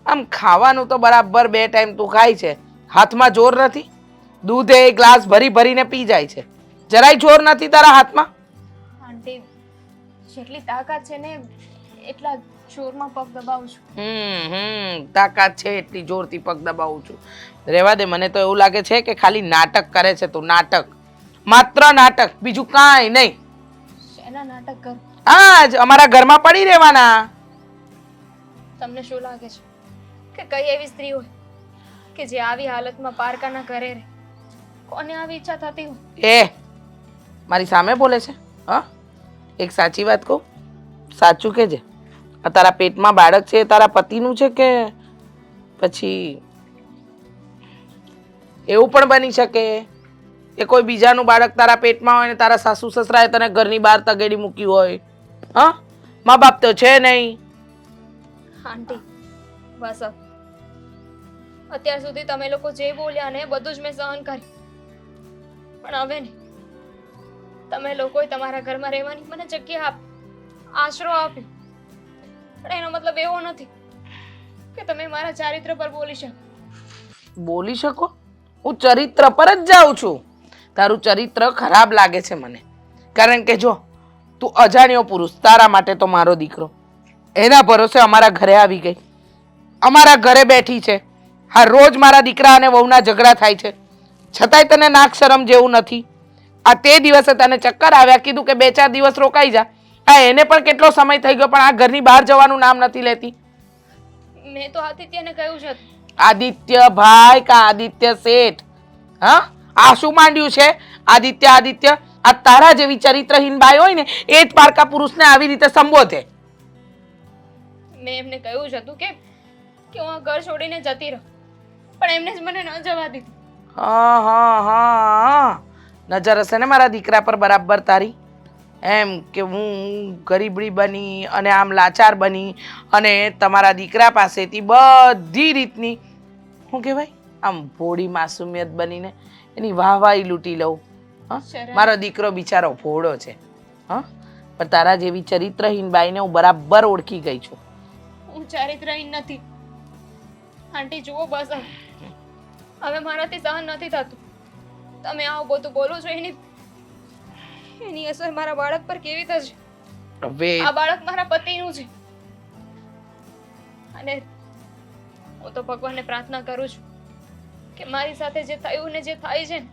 આમ ખાવાનું તો બરાબર 2 ટાઈમ તું ખાય છે, હાથમાં જોર નથી. દૂધ એક ગ્લાસ ભરી ભરીને પી જાય છે, જરાય જોર નથી તારા હાથમાં. આંટી, જેટલી તાકાત છે ને એટલા જોરમાં પગ દબાવું છું. તાકાત છે એટલી જોરથી પગ દબાવું છું. રેવા દે, મને તો એવું લાગે છે કે ખાલી નાટક કરે છે તું. નાટક, માત્ર નાટક, બીજું કાંઈ નહીં. શેના નાટક કર? હા જ અમારા ઘરમાં પડી રહેવાના. તમને શું લાગે છે કે કઈ એવી સ્ત્રી હોય કે જે આવી હાલતમાં પારકાના ઘરે રહે? કોને આવી ઈચ્છા થતી હોય? એ મારી સામે બોલે છે? હા, એક સાચી વાત કહું, સાચું કહેજે. આ તારા પેટમાં બાળક છે એ તારા પતિનું છે કે પછી એવું પણ બની શકે કે કોઈ બીજાનું બાળક તારા પેટમાં હોય ને તારા સાસુ સસરાએ તને ઘરની બહાર તગેડી મૂકી હોય? હા, મા બાપ તો છે નહીં. આંટી, બસ હવે. અત્યાર સુધી તમે લોકો જે બોલ્યા ને એ બધું જ મેં સહન કર્યું, પણ હવે નહીં. તમે લોકોએ તમારા ઘરમાં રહેવાની મને જગ્યા આપી, આશરો આપ્યો, પણ એનો મતલબ એવો નથી કે તમે મારા ચારિત્ર પર બોલી શકો. બોલી શકો? હું ચરિત્ર પર જ જાઉં છું. તારું ચરિત્ર ખરાબ લાગે છે મને, કારણ કે જો તું અજાણ્યો પુરુષ, તારા માટે તો મારો દીકરો, એના ભરોસે અમારા ઘરે આવી ગઈ, અમારા ઘરે બેઠી છે. હા, રોજ મારા દીકરા અને વહુના ઝઘડા થાય છે, છતાંય તને નાક શરમ જેવું નથી. આ તે દિવસે તને ચક્કર આવ્યા, કીધું કે 2-4 દિવસ રોકાઈ જા. હા, એને પણ કેટલો સમય થઈ ગયો, પણ આ ઘરની બહાર જવાનું નામ નથી લેતી. મેં તો આદિત્યને કહ્યું છે. આદિત્ય ભાઈ કા આદિત્ય શેઠ? હા, આ શું માંડ્યું છે? આદિત્ય આદિત્ય? આ તારા જેવી ચરિત્રહીન બાઈ હોય ને એ જ પારકા પુરુષને આવી રીતે સંબોધે. મેં એમને કહ્યું જ હતું કે હું આ ઘર છોડીને જતી રહું, પણ એમને જ મને ન જવા દીધી. હા હા હા, નજર હશે ને મારા દીકરા પર બરાબર તારી, એમ કે હું ગરીબડી બની અને આમ લાચાર બની અને તમારા દીકરા પાસેથી બધી રીતની શું કહેવાય આમ ભોળી માસુમિયત બનીને એની વાહવાઈ લૂંટી લઉં. હા, મારો દીકરો બિચારો ભોળો છે. હા, પણ તારા જેવી ચરિત્રહીન બાઈને હું બરાબર ઓળખી ગઈ છું. હું ચારિત્રહીન નથી આંટી. જુઓ, બસ હવે મારાથી સહન નથી થતું. તમે આવું બધું બોલો છો, એની અસર મારા બાળક પર કેવી થશે? હવે આ બાળક મારા પતિનું છે, અને હું તો ભગવાનને પ્રાર્થના કરું છું કે મારી સાથે જે થયું ને જે થાય છે ને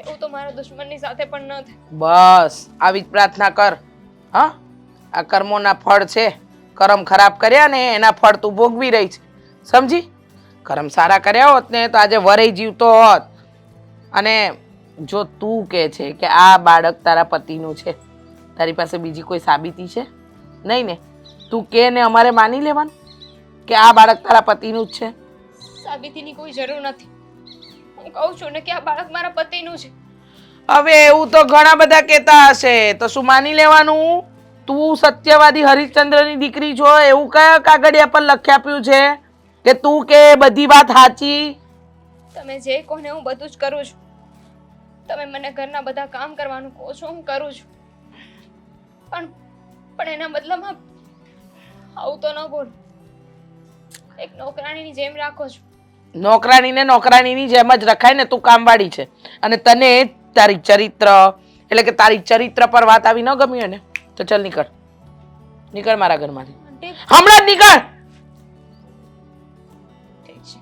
એવું તો મારા દુશ્મનની સાથે પણ ન થાય. બસ આવી જ પ્રાર્થના કર. હા, આ કર્મોના ફળ છે. કર્મ ખરાબ કર્યા ને એના ફળ તું ભોગવી રહી છે, સમજી? કર્મ સારા કર્યા હોત ને તો આજે વરઈ જીવતો હોત. અને જો તું કહે છે કે આ બાળક તારા પતિનું છે, તારી પાસે બીજી કોઈ સાબિતી છે? નહીં ને? તું કે ને અમારે માની લેવાનું કે આ બાળક તારા પતિનું જ છે? સાબિતીની કોઈ જરૂર નથી. હું કહું છું ને કે આ બાળક મારા પતિનું છે. હવે એવું તો ઘણા બધા કહેતા હશે, તો શું માની લેવાનું? તું સત્યવાદી હરિશ્ચંદ્રની દીકરી છો એવું કયા કાગળિયા પર લખી આપ્યું છે કે તું કે બધી વાત સાચી? તમે જે કહો ને હું બધું જ કરું છું. તમે મને ઘરના બધા કામ કરવાનું કહો છો, હું કરું છું. પણ એના બદલામાં આવું તો ન બોલ. એક નોકરાણીની જેમ રાખો છો. નોકરાણીને નોકરાણીની જેમ જ રખાય ને. તું કામવાળી છે અને તને તારી ચરિત્ર એટલે કે તારી ચરિત્ર પર વાત આવી ન ગમી ને તો ચાલ નીકળ, નીકળ મારા ઘરમાંથી આંટી, હમણાં જ નીકળ. ઠીક છે,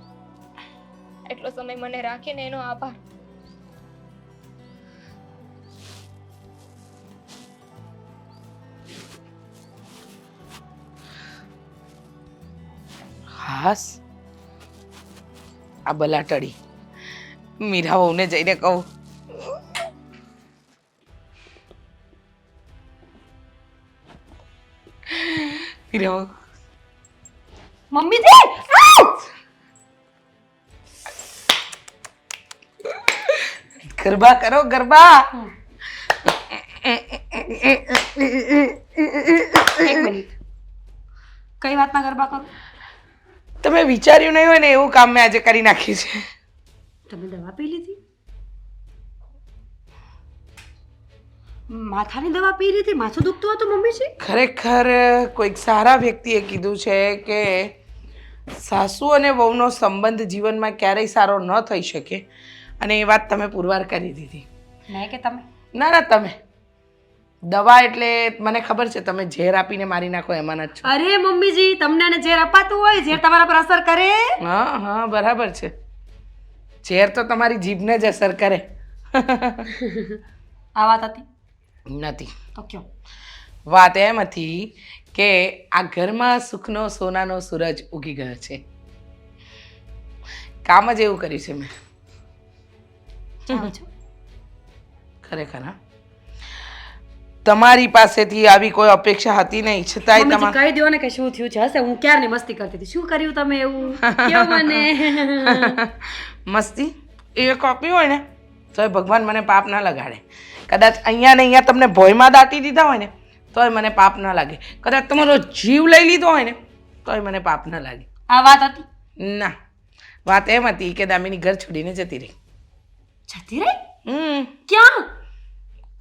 એટલો સમય મને રાખીને એનો આભાર. હાસ આ બલાટડી મીરા વહુને જઈને કહું મીરા વહુ મમ્મીજી ગરબા કરો ગરબા. એક મિનિટ, કઈ વાતના ગરબા કરો? તમે વિચાર્યું નહીં હોય ને એવું કામ મેં આજે કરી નાખ્યું છે. તમે દવા પી લીધી? માથાની દવા પી લીધી? માથું દુખતું હતું મમ્મીજી? ખરેખર કોઈક સારા વ્યક્તિએ કીધું છે કે સાસુ અને વહુનો સંબંધ જીવનમાં ક્યારેય સારો ન થઈ શકે અને એ વાત તમે પુરવાર કરી દીધી. નહીં કે તમે? ના ના, તમે દવા એટલે મને ખબર છે તમે ઝેર આપીને મારી નાખો એમાં જ છો. અરે મમ્મીજી, તમને આને ઝેર અપાતું હોય, ઝેર તમારા પર અસર કરે? હા હા બરાબર છે. ઝેર તો તમારી જીભને જ અસર કરે. આ વાત હતી? નથી. તો કયો? વાત એમ હતી કે આ ઘરમાં સુખનો સોનાનો સૂરજ ઉગી ગયો છે. કામ જ એવું કર્યું છે મેં. જાઓ છો. ખરેખર હા, તમારી પાસેથી આવી કોઈ અપેક્ષા હતી નહીં છતાંય મમ્મીજી તમારે કહી દો ને કે શું થયું છે. હશે, હું ક્યારની મસ્તી કરતી હતી. શું કર્યું તમે એવું? કયો મને. મસ્તી એ કોપી હોય ને તોય ભગવાન મને પાપ ના લગાડે. કદાચ અહીંયા ને અહીંયા તમને ભોયમાં દાટી દીધા હોય ને તોય મને પાપ ના લાગે. કદાચ તમારો જીવ લઈ લીધો હોય ને તોય મને પાપ ના લાગે. આ વાત હતી? ના, વાત એમ હતી કે દામિની ઘર છોડીને જતી રહી. જતી રહી? ક્યાં?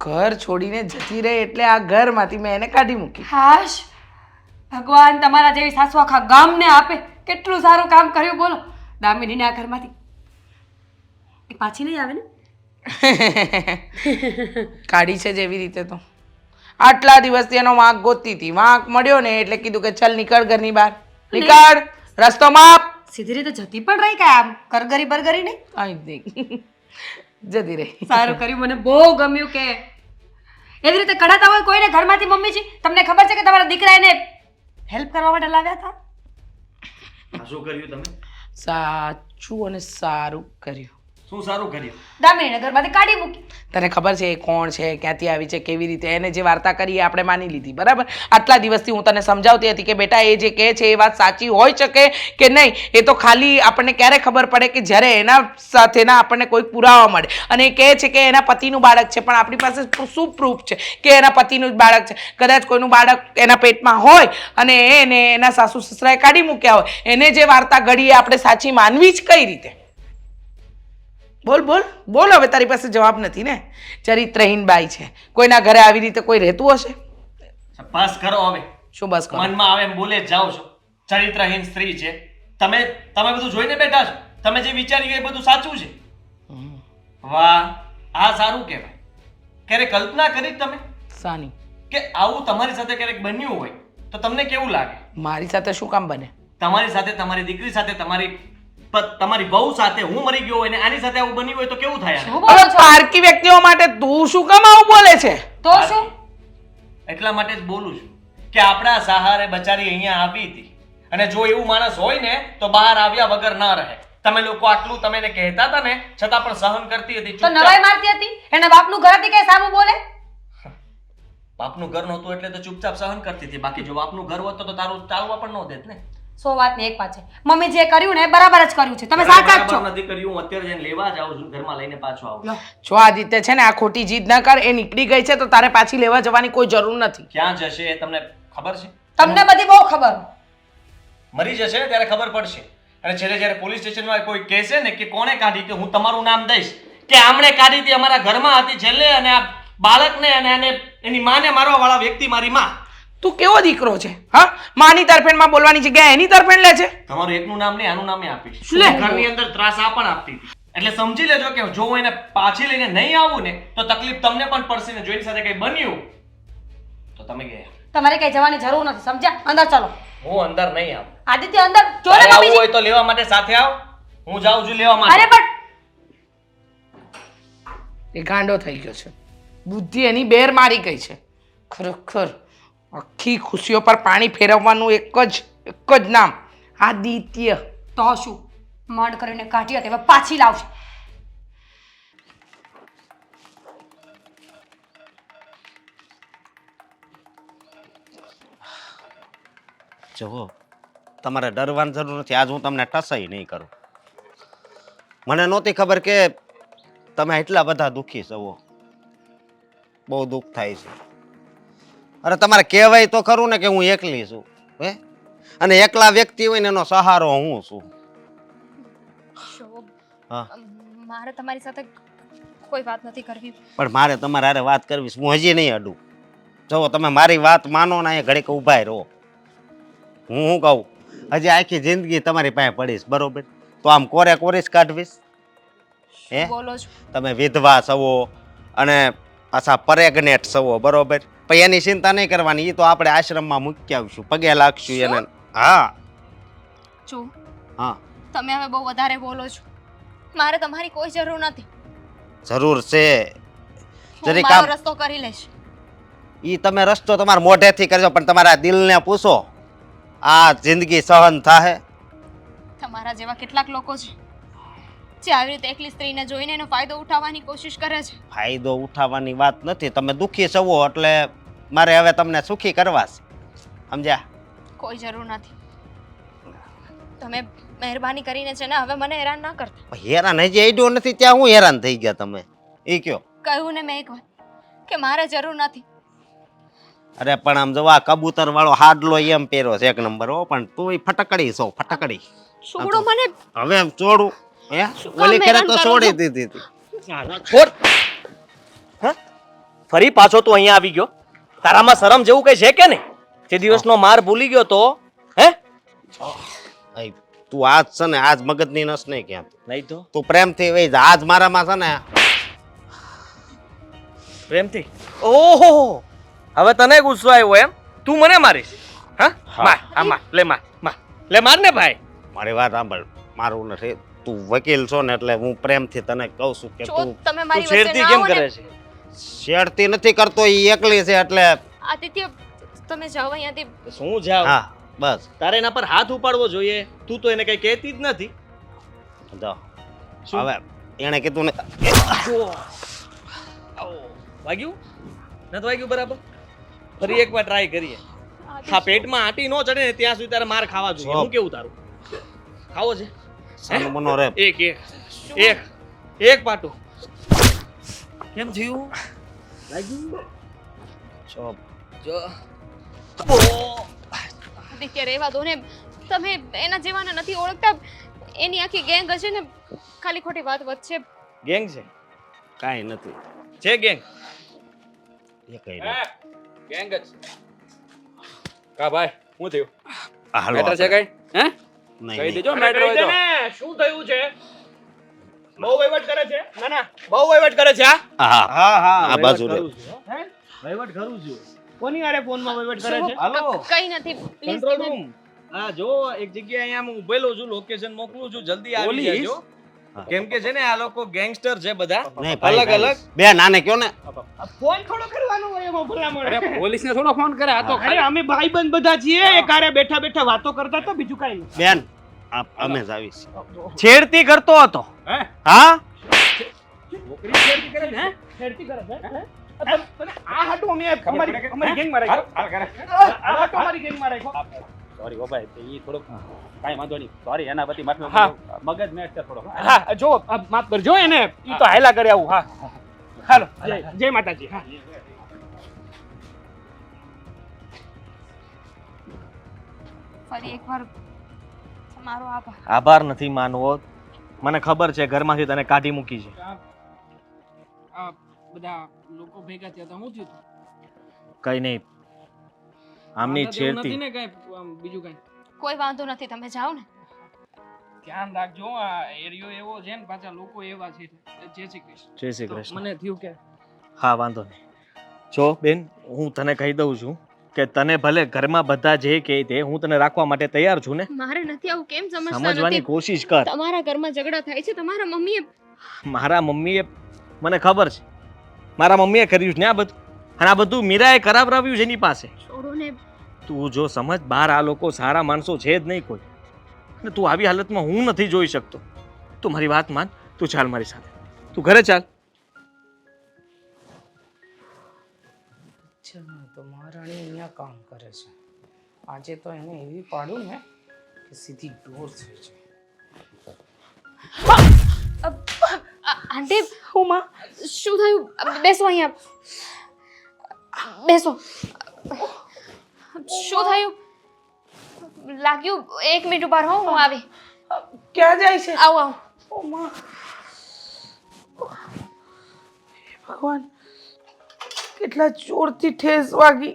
ઘર છોડીને જતી રહી એટલે આ ઘરમાંથી મેં એને કાઢી મૂકી. હાશ, ભગવાન તમારા જેવી સાસુ આખા ગામને આપે. કેટલું સારું કામ કર્યું બોલો. દામિનીને આ ઘરમાંથી એ પાછી નહીં આવે ને? કાઢી છે જેવી રીતે તો આટલા દિવસથી એનો વાંક ગોતતી હતી. વાંક મળ્યો ને એટલે કીધું કે ચાલ નીકળ ઘરની બહાર, નીકળ, રસ્તો માપ. સીધી રીતે જતી પણ રહી કે આમ કરગરી બરગરી નહીં? આઈ થિંક જતી રહી. સારું કર્યું, મને બહુ ગમ્યું કે એવી રીતે કઢાતા હોય કોઈને ઘરમાંથી. મમ્મીજી તમને ખબર છે કે તમારા દીકરા એને હેલ્પ કરવા માટે લાવ્યા હતા? શું કર્યું તમે? સાચું અને સારું કર્યું. શું સારું કર્યું? દામિનીને ઘરમાંથી કાઢી મૂકી. તને ખબર છે એ કોણ છે, ક્યાંથી આવી છે, કેવી રીતે એને જે વાર્તા કરી એ આપણે માની લીધી, બરાબર? આટલા દિવસથી હું તને સમજાવતી હતી કે બેટા એ જે કહે છે એ વાત સાચી હોઈ શકે કે નહીં એ તો ખાલી આપણને ક્યારે ખબર પડે કે જ્યારે એના સાથેના આપણને કોઈ પુરાવા મળે. અને એ કહે છે કે એના પતિનું બાળક છે, પણ આપણી પાસે શું પ્રૂફ છે કે એના પતિનું જ બાળક છે? કદાચ કોઈનું બાળક એના પેટમાં હોય અને એને એના સાસુ સસરાએ કાઢી મૂક્યા હોય. એને જે વાર્તા ઘડી એ આપણે સાચી માનવી જ કઈ રીતે? બોલ બોલ બોલ. હવે તારી પાસે જવાબ નથી ને. ચરિત્રહીન બાઈ છે, કોઈના ઘરે આવી રીતે કોઈ રહેતું હશે? બસ કરો હવે. શું બસ કરો? મનમાં આવે એમ બોલે જ જાઓ છો. ચરિત્રહીન સ્ત્રી છે. તમે બધું જોઈને બેઠા છો. તમે જે વિચારી એ બધું સાચું છે. વાહ, આ સારું કહેવાય. ક્યારે કલ્પના કરી તમે સાની કે આવું તમારી સાથે ક્યારેક બન્યું હોય તો તમને કેવું લાગે? મારી સાથે શું કામ બને? તમારી સાથે, તમારી દીકરી સાથે, તમારી બહુ સાથે હું મરી ગયો હોય ને આની સાથે આવું બન્યું હોય તો કેવું થાય? શું બોલો હવે છો? પારકી વ્યક્તિઓ માટે તું શું કામ આવું બોલે છે? તો શું? એટલા માટે જ બોલું છું કે આપણા સહારે બચારી અહીંયા આવી હતી અને જો એવું માણસ હોય ને તો બહાર આવ્યા વગર ના રહે. તમે લોકો આટલું તમે એને કહેતા હતા ને છતાં પણ સહન કરતી હતી. તો નવાઈ મારતી હતી? એના બાપનું ઘર હતી કે સામું બોલે? બાપનું ઘર નહોતું એટલે તો ચૂપચાપ સહન કરતી હતી. બાકી જો બાપનું ઘર હોત તો તારું ચાલવા પણ ન દેત ને. 100 વાતની એક વાત છે. મમ્મી જે કર્યું ને એ બરાબર જ કર્યું છે. તમે સાચા જ છો. નથી કર્યું. હું અત્યારે જઈને લેવા જાઉં છું, ઘરમાં લઈને પાછો આવું. જો આદિત્ય છે ને આ ખોટી જીદ ન કર, એ નીકળી ગઈ છે તો તારે પાછી લેવા જવાની કોઈ જરૂર નથી. ક્યાં જશે એ તમને ખબર છે? તમને બધી બહુ ખબર. મરી જશે ને ત્યારે ખબર પડશે. અને છેલ્લે જ્યારે પોલીસ સ્ટેશનમાં કોઈ કહેશે ને કે કોણે કાઢી, કે હું તમારું નામ દઈશ કે આમણે કાઢી હતી, અમારા ઘરમાં હતી છેલ્લે, અને આ બાળકને અને આને એની માને મારવા વાળા વ્યક્તિ મારી માં. તું કેવો દીકરો છે? હા, માની તરફેણમાં બોલવાની જગ્યાએ એની તરફેણ લે છે. તમારું એકનું નામ નહીં, આનું નામે આપીશ. લે. ઘરની અંદર ત્રાસ આ પણ આપતી હતી. એટલે સમજી લેજો કે જો હું એને પાછી લઈને નહીં આવું ને તો તકલીફ તમને પણ પડશે, ને જો એની સાથે કંઈ બન્યું તો તમે ગયા. તમારે કઈ જવાની જરૂર નથી, સમજ્યા? અંદર ચાલો. હું અંદર નહીં આવું. આદિત્ય અંદર જો ને તારે આવવું મમ્મીજી. હોય તો લેવા માટે સાથે આવ. હું જાઉં છું લેવા માટે. અરે પણ એ ગાંડો થઈ ગયો છે. બુદ્ધિ એની બેર મારી ગઈ છે. ખરેખર આખી ખુશીઓ પર પાણી ફેરવવાનું એક જ નામ આદિત્ય. તો શું માંડ કરીને કાઢી હતી, હવે પાછી લાવશે. જો તમારે ડરવાની જરૂર નથી. આજ હું તમને ટસાઈ નહીં કરું. મને નહોતી ખબર કે તમે એટલા બધા દુઃખી છો. બહુ દુઃખ થાય છે. અરે તમારે કહેવાય તો ખરું ને કે હું એકલી છું, હે? અને એકલા વ્યક્તિ હોય ને એનો સહારો હું છું. શોભ, હા, મારે તમારી સાથે કોઈ વાત નથી કરવી. પણ મારે તમારે હારે વાત કરવી છે. હું હજી નહીં અડું. જો તમે મારી વાત માનો ને, એ ઘડીક ઊભા રહો. હું શું કહું, હજી આખી જિંદગી તમારી પાસે પડીશ, બરોબર? તો આમ કોરે કોરી જ કાઢવીશ, હે? બોલો છો? તમે વિધવા છો અને પાછા પ્રેગ્નેટ છો, બરોબર? પણ એની ચિંતા નહીં કરવાની. એ તો આપણે આશ્રમમાં મૂકી આવીશું, પગે લાગશું એને. હા જો હા, તમે હવે બહુ વધારે બોલો છો. મારે તમારી કોઈ જરૂર નથી. જરૂર છે. હું જરીક મારો આમ રસ્તો કરી લઈશ. ઈ તમે રસ્તો તમારા મોઢેથી કરજો, પણ તમારા દિલને પૂછો, આ જિંદગી સહન થાય? તમારા જેવા કેટલાક લોકો છે જે આવી રીતે એકલી સ્ત્રીને જોઈને એનો ફાયદો ઉઠાવવાની કોશિશ કરે છે. ફાયદો ઉઠાવવાની વાત નથી. તમે દુઃખી છો એટલે મારે હવે તમને સુખી કરવા છે, સમજ્યા? કોઈ જરૂર નથી. તમે મહેરબાની કરીને છે ને હવે મને હેરાન ના કરતા. હેરાન હજી આઈડ્યો નથી ત્યાં હું હેરાન થઈ ગયા તમે? એ કયો. કહ્યું ને મેં એક વાર કે મારે જરૂર નથી. અરે પણ આમ જવા કબૂતર વાળો હાડલો એમ પહેર્યો છે, એક નંબર. હો, પણ તું ફટકડી છો, ફટકડી. છોડો મને. હવે એમ છોડું, હે? ઓલી કરે તો છોડી દીધી હતી. છોડ. હા? ફરી પાછો તું અહીંયા આવી ગયો? તારામાં શરમ જેવું કઈ છે કે નહીં? તે દિવસનો માર ભૂલી ગયો તો? હે? આઈ, તું આજ છે ને, આજ મગજની નસ નહીં ક્યાં. નહીં તો તું પ્રેમથી વહી જા. આજ મારામાં છે ને પ્રેમથી. ઓહો, હવે તને ગુસ્સો આવ્યો એમ? તું મને મારીશ? હા? માર, આ માર, લે માર, માર. લે માર ને ભાઈ. મારી વાત સાંભળ. મારું નથી, તું વકીલ છો ને એટલે હું પ્રેમથી તને કહું છું કે જો તું તમે મારી તું વચ્ચે છેડતી ના કેમ આવો કરે ને. છે? શેરતી નથી કરતો, ઈ એકલી છે એટલે. આદિત્ય તમે જાઓ અહીંયાથી. શું જાવ? હા બસ તારે એના પર હાથ ઉપાડવો જોઈએ. તું તો એને કઈ કહેતી જ નથી. જો શું? હવે એણે કીધું ને. વાગ્યું? નથી વાગ્યું બરાબર? ફરી એકવાર ટ્રાય કરીએ. હા, પેટમાં આટી નો ચડે ને ત્યાં સુધી તારે માર ખાવા જોઈએ. હું કેવું તારું? ખાવો છે? સાનો બનો રે. એક પાટું. કેમ થયું? લાગ્યું? જો જો. આદિત્ય રહેવા દો ને. તમે એના જેવાને નથી ઓળખતા. એની આખી ગેંગ હશે ને, ખાલી ખોટી વાત વચ્ચે. ગેંગ છે? કાંઈ નથી. છે ગેંગ? એ કઈ નહીં. ગેંગ જ કા ભાઈ શું થયું? આ હાલો મેટર છે કઈ? હે નહીં, કહી નહીં. દેજો મેટર હોય તો. શું થયું છે? બહુ વહીવટ કરે છે? ના ના, બહુ વહીવટ કરે છે. હા આ બાજુ રે. વહીવટ કરું છું. કોની હારે ફોનમાં વહીવટ કરે છે? કઈ નથી પ્લીઝ. Control room. હા, જો એક જગ્યાએ અહીંયા હું ઉભેલો છું, લોકેશન મોકલું છું, જલ્દી આવી પોલીસ? જજો. કેમ કે છે ને આ લોકો ગેંગસ્ટર છે બધા, નહીં, ભાઈ, અલગ ભાઈ. અલગ. બે નાને કયો ને. ફોન થોડો કરવાનો હોય એમાં ભલામણ. અરે પોલીસને થોડો ફોન કરે આ તો અરે ખાલી અમે ભાઈબંધ બધા છીએ એકારે બેઠા બેઠા વાતો કરતા હતા બીજું કઈ નહીં. બેન અમે જ આવીશ. છેડતી કરતો હતો. હા છોકરી છેડતી કરે છે, હે? છેડતી કરે છે, હે? તને આ હાટુ અમે અમારી ગેંગમાં રાખ્યો. આ હાટુ અમારી ગેંગમાં રાખ્યો. સોરી હો ભાઈ એ થોડુંક કાંઈ વાંધો નહીં સોરી એના બધી માફી હા. મગજ મેચ છે થોડો હા જો માફ કરજો એને ઈ તો હાયલા કરે આવું હા હાલો જય માતાજી હા ફરી એકવાર તમારો આભાર. આભાર નથી માનવો, મને ખબર છે ઘરમાંથી તને કાઢી મૂકી છે. આ બધા લોકો ભેગા થયા હતા હું થયું હતું? કઈ નહીં, આમની વાંધો તો એવું નથી છેડતી. ને કાંઈ બીજું કાંઈ? કોઈ વાંધો નથી, તમે જાઓ ને. ધ્યાન રાખજો આ એરિયો એવો છે ને પાછા લોકો એવા છે જય શ્રી કૃષ્ણ. જય શ્રી તો કૃષ્ણ. મને થયું કે હા વાંધો નહીં. જો બેન, હું તને કહી દઉં છું કે તને ભલે ઘરમાં બધા જે કહે તે હું તને રાખવા માટે તૈયાર છું ને. મારે નથી આવું, કેમ સમજતા સમજવાની નથી? કોશિશ કર. તમારા ઘરમાં ઝઘડા થાય છે, તમારા મમ્મીએ મારા મમ્મીએ, મને ખબર છે મારા મમ્મીએ કર્યું છે ને આ બધું, અને આ બધું મીરાએ કરાવરાવ્યું છે એની પાસે. છોડો ને. તું જો સમજ, બહાર આ લોકો સારા માણસો છે જ નહીં કોઈ, ને તું આવી હાલતમાં હું નથી જોઈ શકતો. તું મારી વાત માન, તું ચાલ મારી સાથે, તું ઘરે ચાલ. અચ્છા તો મહારાણી અહીંયા કામ કરે છે. આજે તો એને એવી પાડું ને કે સીધી ડોર થઈ જાય. આંટી હું માં શું થયું? બેસો અહીંયા, બેસો. શું થયું? લાગ્યું? 1 મિનિટ ઉભા રહો, હું આવી. ક્યાં જાય છે? આવો આવો. ઓ માં, હે ભગવાન, કેટલા જોરથી ઠેસ વાગી.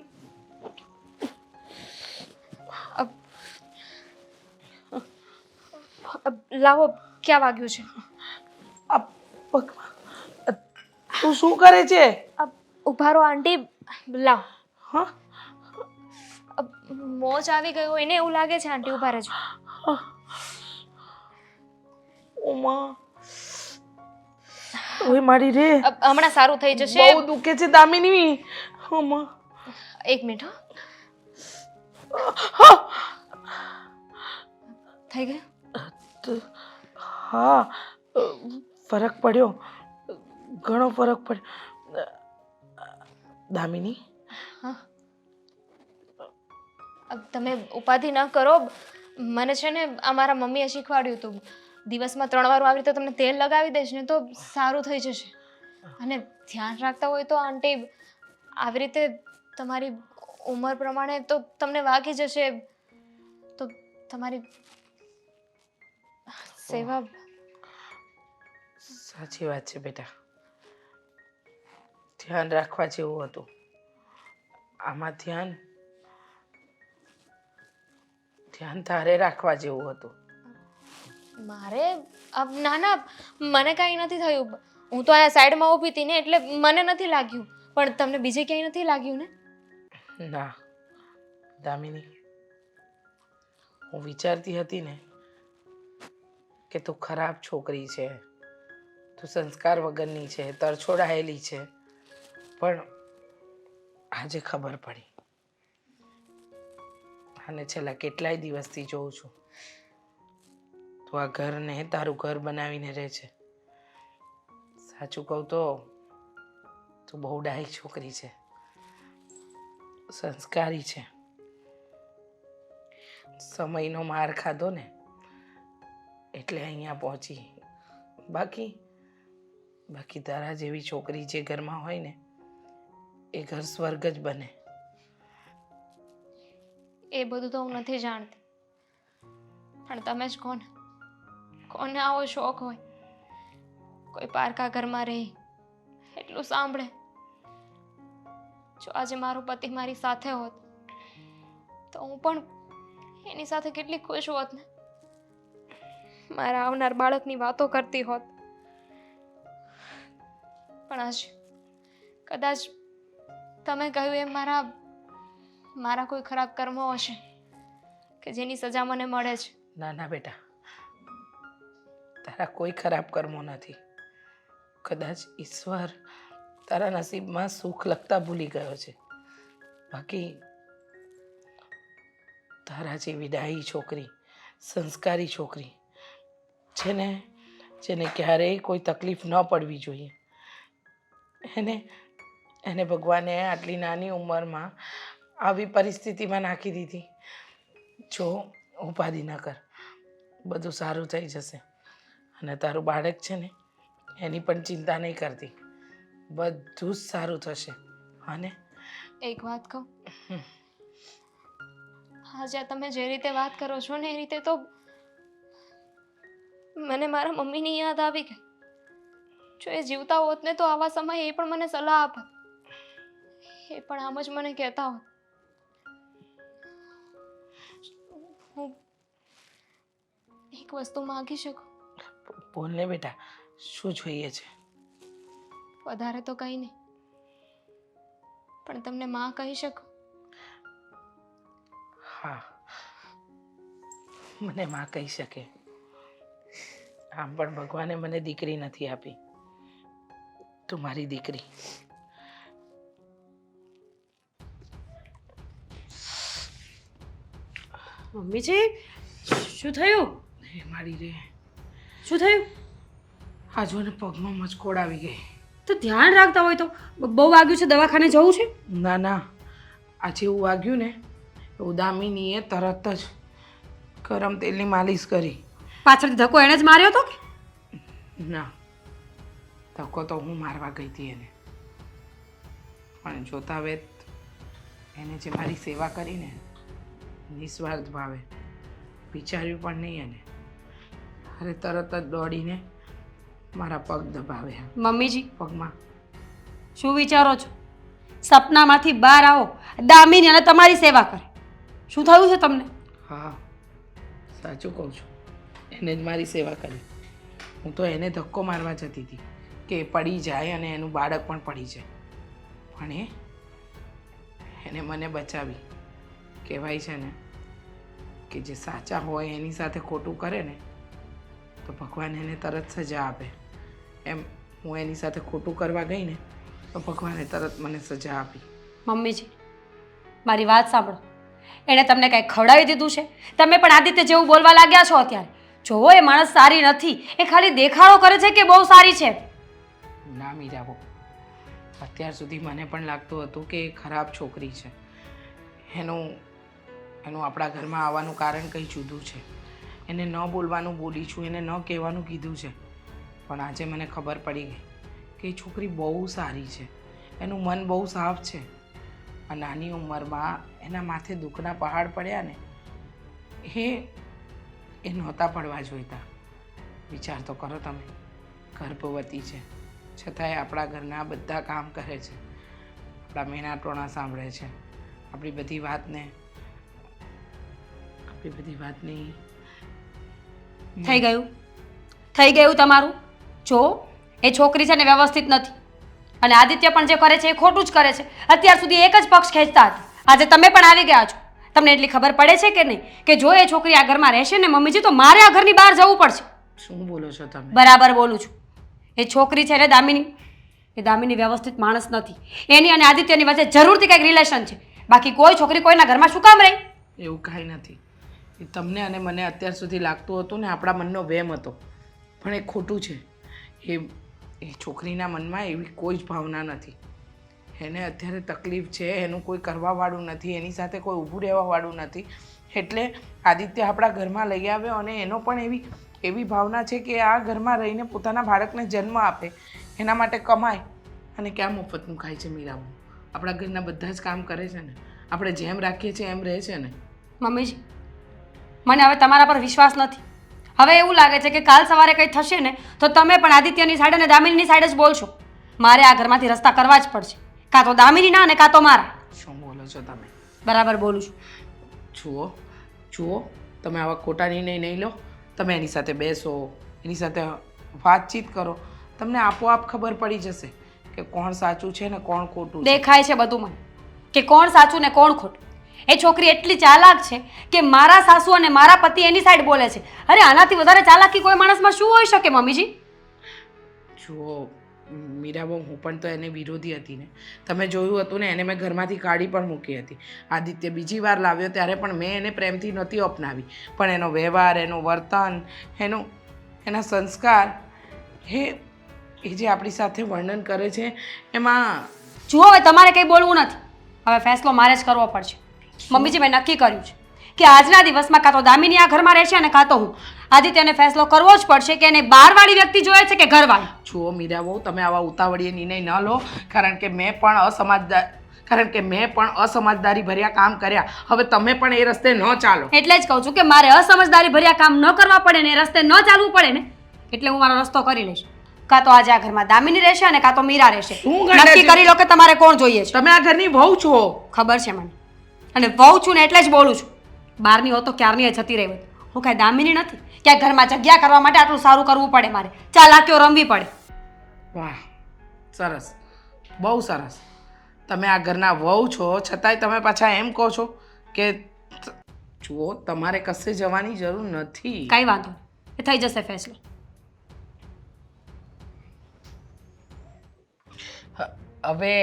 લાવો, ક્યાં વાગ્યું છે? આ પગમાં. તું શું કરે છે? ઉભા રહો આંટી, લાવ. હા મોચ આવી ગયો હોય ને એવું લાગે છે આંટી, ઉભા રહેજો. ઓ માં, ઓય મારી રે, હમણાં સારું થઈ જશે. બહુ દુખે છે દામિની. ઓ માં, 1 મિનિટ. હા, થઈ ગયું? હા ફરક પડ્યો, ઘણો ફરક પડ્યો. દામિની, તમે ઉપાધિ ન કરો. મને છે ને અમારા મમ્મીએ શીખવાડ્યું હતું, દિવસમાં 3 વાર આવી રીતે તમને તેલ લગાવી દઈશ ને તો સારું થઈ જશે. અને ધ્યાન રાખતા હોય તો આંટી, આવી રીતે તમારી ઉંમર પ્રમાણે તો તમને વાગી જશે, તો તમારી સેવા. સાચી વાત છે બેટા, ધ્યાન રાખવા જેવું હતું. આમાં ધ્યાન તારે રાખવા જેવું હતું. મારે ના ના, મને કાંઈ નથી થયું. હું તો અહીંયા સાઈડમાં ઊભી હતી ને એટલે મને નથી લાગ્યું, પણ તમને બીજે ક્યાંય નથી લાગ્યું ને? ના દામિની, હું વિચારતી હતી ને કે તું ખરાબ છોકરી છે, તું સંસ્કાર વગરની છે, તરછોડાયેલી છે, પણ આજે ખબર પડી. અને છેલ્લા કેટલાય દિવસથી જોઉં છું તું આ ઘરને તારું ઘર બનાવીને રહે છે. સાચું કહું તો તું બહુ ડાહી છોકરી છે, સંસ્કારી છે. સમયનો માર ખાધો ને એટલે અહીંયા પહોંચી. બાકી તારા જેવી છોકરી જે ઘરમાં હોય ને એ ઘર સ્વર્ગ જ બને. એ બધું તો હું નથી જાણતી, પણ તમે જ કોને આવો શોખ હોય કોઈ પારકા ઘરમાં રહી એટલું સાંભળે. જો આજે મારો પતિ મારી સાથે હોત તો હું પણ એની સાથે કેટલી ખુશ હોત ને, મારા આવનાર બાળકની વાતો કરતી હોત. પણ આજે કદાચ તમે કહ્યું એમ મારા કોઈ ખરાબ કર્મો હશે કે જેની સજા મને મળે છે. ના ના બેટા, તારા કોઈ ખરાબ કર્મો નથી. કદાચ ઈશ્વર તારા નસીબમાં સુખ લખતા ભૂલી ગયો છે. બાકી તારા જેવી ડાહી છોકરી, સંસ્કારી છોકરી, જેને ક્યારેય કોઈ તકલીફ ન પડવી જોઈએ, એને ભગવાને આટલી નાની ઉંમરમાં આવી પરિસ્થિતિમાં નાખી દીધી. જો ઉપાધિ ન કર, બધું સારું થઈ જશે. અને તારું બાળક છે ને એની પણ ચિંતા નહીં કરતી, બધું જ સારું થશે. અને એક વાત કહું, આજે તમે જે રીતે વાત કરો છો ને એ રીતે તો મને મારા મમ્મીની યાદ આવી ગઈ. જો એ જીવતા હોત ને તો આવા સમયે એ પણ મને સલાહ આપત, એ પણ આમ જ મને કહેતા હોત. હું એક વસ્તુ માંગી શકું? બોલ ને બેટા, શું જોઈએ છે? વધારે તો કંઈ નહીં, પણ તમને માં કહી શકું? હા, મને માં કહી શકે. આમ પણ ભગવાને મને દીકરી નથી આપી, તું મારી દીકરી. મમ્મીજી શું થયું? એ મારી રે, શું થયું? આ જો ને પગમાં મચકોડ આવી ગઈ. તો ધ્યાન રાખતા હોય તો. બહુ વાગ્યું છે, દવાખાને જવું છે? ના ના, આ જેવું વાગ્યું ને એવું દામિનીએ તરત જ ગરમ તેલની માલિશ કરી. પાછળથી ધક્કો એણે જ માર્યો હતો કે? ના, ધક્કો તો હું મારવા ગઈ હતી એને, પણ જોતા વેત એને જે મારી સેવા કરીને નિસ્વાર્થ ભાવે વિચાર્યું પણ નહીં એને. અરે તરત જ દોડીને મારા પગ દબાવ્યા. મમ્મીજી પગમાં શું વિચારો છો? સપનામાંથી બહાર આવો, દામિની અને તમારી સેવા કરે. શું થયું છે તમને? હા, સાચું કહું છું, એને જ મારી સેવા કરી. હું તો એને ધક્કો મારવા જતી હતી કે એ પડી જાય અને એનું બાળક પણ પડી જાય, પણ એને મને બચાવી. કહેવાય છે ને કે જે સાચા હોય એની સાથે ખોટું કરે ને તો ભગવાન એને તરત સજા આપે. એમ હું એની સાથે ખોટું કરવા ગઈ ને તો ભગવાને તરત મને સજા આપી. મમ્મીજી મારી વાત સાંભળો, એણે તમને કંઈ ખવડાવી દીધું છે? તમે પણ આદિત્ય જેવું બોલવા લાગ્યા છો અત્યારે. જોવો એ માણસ સારી નથી, એ ખાલી દેખાડો કરે છે કે બહુ સારી છે. ના મીરાબો, અત્યાર સુધી મને પણ લાગતું હતું કે એ ખરાબ છોકરી છે. એનું આપણા ઘરમાં આવવાનું કારણ કંઈ જુદું છે. એને ન બોલવાનું બોલી છું, એને ન કહેવાનું કીધું છે, પણ આજે મને ખબર પડી ગઈ કે એ છોકરી બહુ સારી છે. એનું મન બહુ સાફ છે. આ નાની ઉંમરમાં એના માથે દુઃખના પહાડ પડ્યા ને એ નહોતા પડવા જોઈતા. વિચાર તો કરો તમે, ગર્ભવતી છે છતાંય આપણા ઘરના બધા કામ કરે છે, આપણા મેના ટોણા સાંભળે છે, આપણી બધી વાતની થઈ ગયું તમારું. જો એ છોકરી છે ને વ્યવસ્થિત નથી, અને આદિત્ય પણ જે કરે છે એ ખોટું જ કરે છે. અત્યાર સુધી એક જ પક્ષ ખેંચતા હતા, આજે તમે પણ આવી ગયા છો. તમને એટલી ખબર પડે છે કે નહીં કે જો એ છોકરી આ ઘરમાં રહેશે ને મમ્મીજી તો મારે આ ઘરની બહાર જવું પડશે. શું બોલો છો તમે? બરાબર બોલું છું. એ છોકરી છે ને દામિની, એ દામિની વ્યવસ્થિત માણસ નથી. એની અને આદિત્યની વચ્ચે જરૂરથી કંઈક રિલેશન છે, બાકી કોઈ છોકરી કોઈના ઘરમાં શું કામ રહી? એવું કાંઈ નથી. એ તમને અને મને અત્યાર સુધી લાગતું હતું ને આપણા મનનો વહેમ હતો, પણ એ ખોટું છે. એ છોકરીના મનમાં એવી કોઈ જ ભાવના નથી. એને અત્યારે તકલીફ છે, એનું કોઈ કરવાવાળું નથી, એની સાથે કોઈ ઊભું રહેવાવાળું નથી, એટલે આદિત્ય આપણા ઘરમાં લઈ આવ્યો અને એનો પણ એવી ભાવના છે કે આ ઘરમાં રહીને પોતાના બાળકને જન્મ આપે, એના માટે કમાય અને ક્યાં મફતનું ખાય છે. મીરાબુ આપણા ઘરના બધા જ કામ કરે છે ને, આપણે જેમ રાખીએ છીએ એમ રહે છે ને. મમ્મીજી મને હવે તમારા પર વિશ્વાસ નથી. હવે એવું લાગે છે કે કાલ સવારે કંઈ થશે ને તો તમે પણ આદિત્યની સાઈડ અને દામિનીની સાઈડ જ બોલશો. મારે આ ઘરમાંથી રસ્તા કરવા જ પડશે, કાં તો દામિનીના અને કાં તો મારા. શું બોલો છો તમે? બરાબર બોલું છું. જુઓ તમે આવા ખોટા નિર્ણય નહીં લો. તમે એની સાથે બેસો, એની સાથે વાતચીત કરો, તમને આપોઆપ ખબર પડી જશે કે કોણ સાચું છે ને કોણ ખોટું છે. દેખાય છે બધું મને કે કોણ સાચું ને કોણ ખોટું. એ છોકરી એટલી ચાલાક છે કે મારા સાસુ અને મારા પતિ એની સાઈડ બોલે છે. અરે આનાથી વધારે ચાલાકી કોઈ માણસમાં શું હોઈ શકે મમ્મીજી? જુઓ મીરાબા, હું પણ તો એને વિરોધી હતી ને. તમે જોયું હતું ને, એને મેં ઘરમાંથી કાઢી પણ મૂકી હતી. આદિત્ય બીજી વાર લાવ્યો ત્યારે પણ મેં એને પ્રેમથી નહોતી અપનાવી, પણ એનો વ્યવહાર, એનું વર્તન, એના સંસ્કાર, એ જે આપણી સાથે વર્ણન કરે છે એમાં. જુઓ હવે તમારે કંઈ બોલવું નથી. હવે ફેસલો મારે જ કરવો પડશે. મમ્મીજી મેં નક્કી કર્યું છે કે આજના દિવસમાં કાં તો દામિની આ ઘરમાં રહેશે અને કાં તો હું. આદિત્યને ફેસલો કરવો જ પડશે કે એને બહારવાળી વ્યક્તિ જોઈએ છે કે ઘરવાળી. જુઓ મીરા બહુ તમે આવા ઉતાવળીએ નિર્ણય ન લો, કારણ કે મેં પણ અસમજદારી ભર્યા કામ કર્યા. હવે તમે પણ એ રસ્તે ન ચાલો. એટલે જ કહું છું કે મારે અસમજદારી ભર્યા કામ ન કરવા પડે ને એ રસ્તે ન ચાલવું પડે ને, એટલે હું મારો રસ્તો કરી લઈશ. કાં તો આજે આ ઘરમાં દામિની રહેશે અને કાં તો મીરા રહેશે. શું ગણે નક્કી છે? કરી લો કે તમારે કોણ જોઈએ છે. તમે આ ઘરની વહુ છો. ખબર છે મને, અને વહુ છું ને એટલે જ બોલું છું. બહારની હો તો ક્યારની જતી રહી હોત. હું કાંઈ દામિની નથી કે આ ઘરમાં જગ્યા કરવા માટે આટલું સારું કરવું પડે મારે, ચાલાકીઓ રમવી પડે. વાહ, સરસ, બહુ સરસ. તમે આ ઘરના વહુ છો છતાંય તમે પાછા એમ કહો છો કે જુઓ તમારે કશે જવાની જરૂર નથી. કાંઈ વાંધો નહીં, એ થઈ જશે ફેસલો. હવે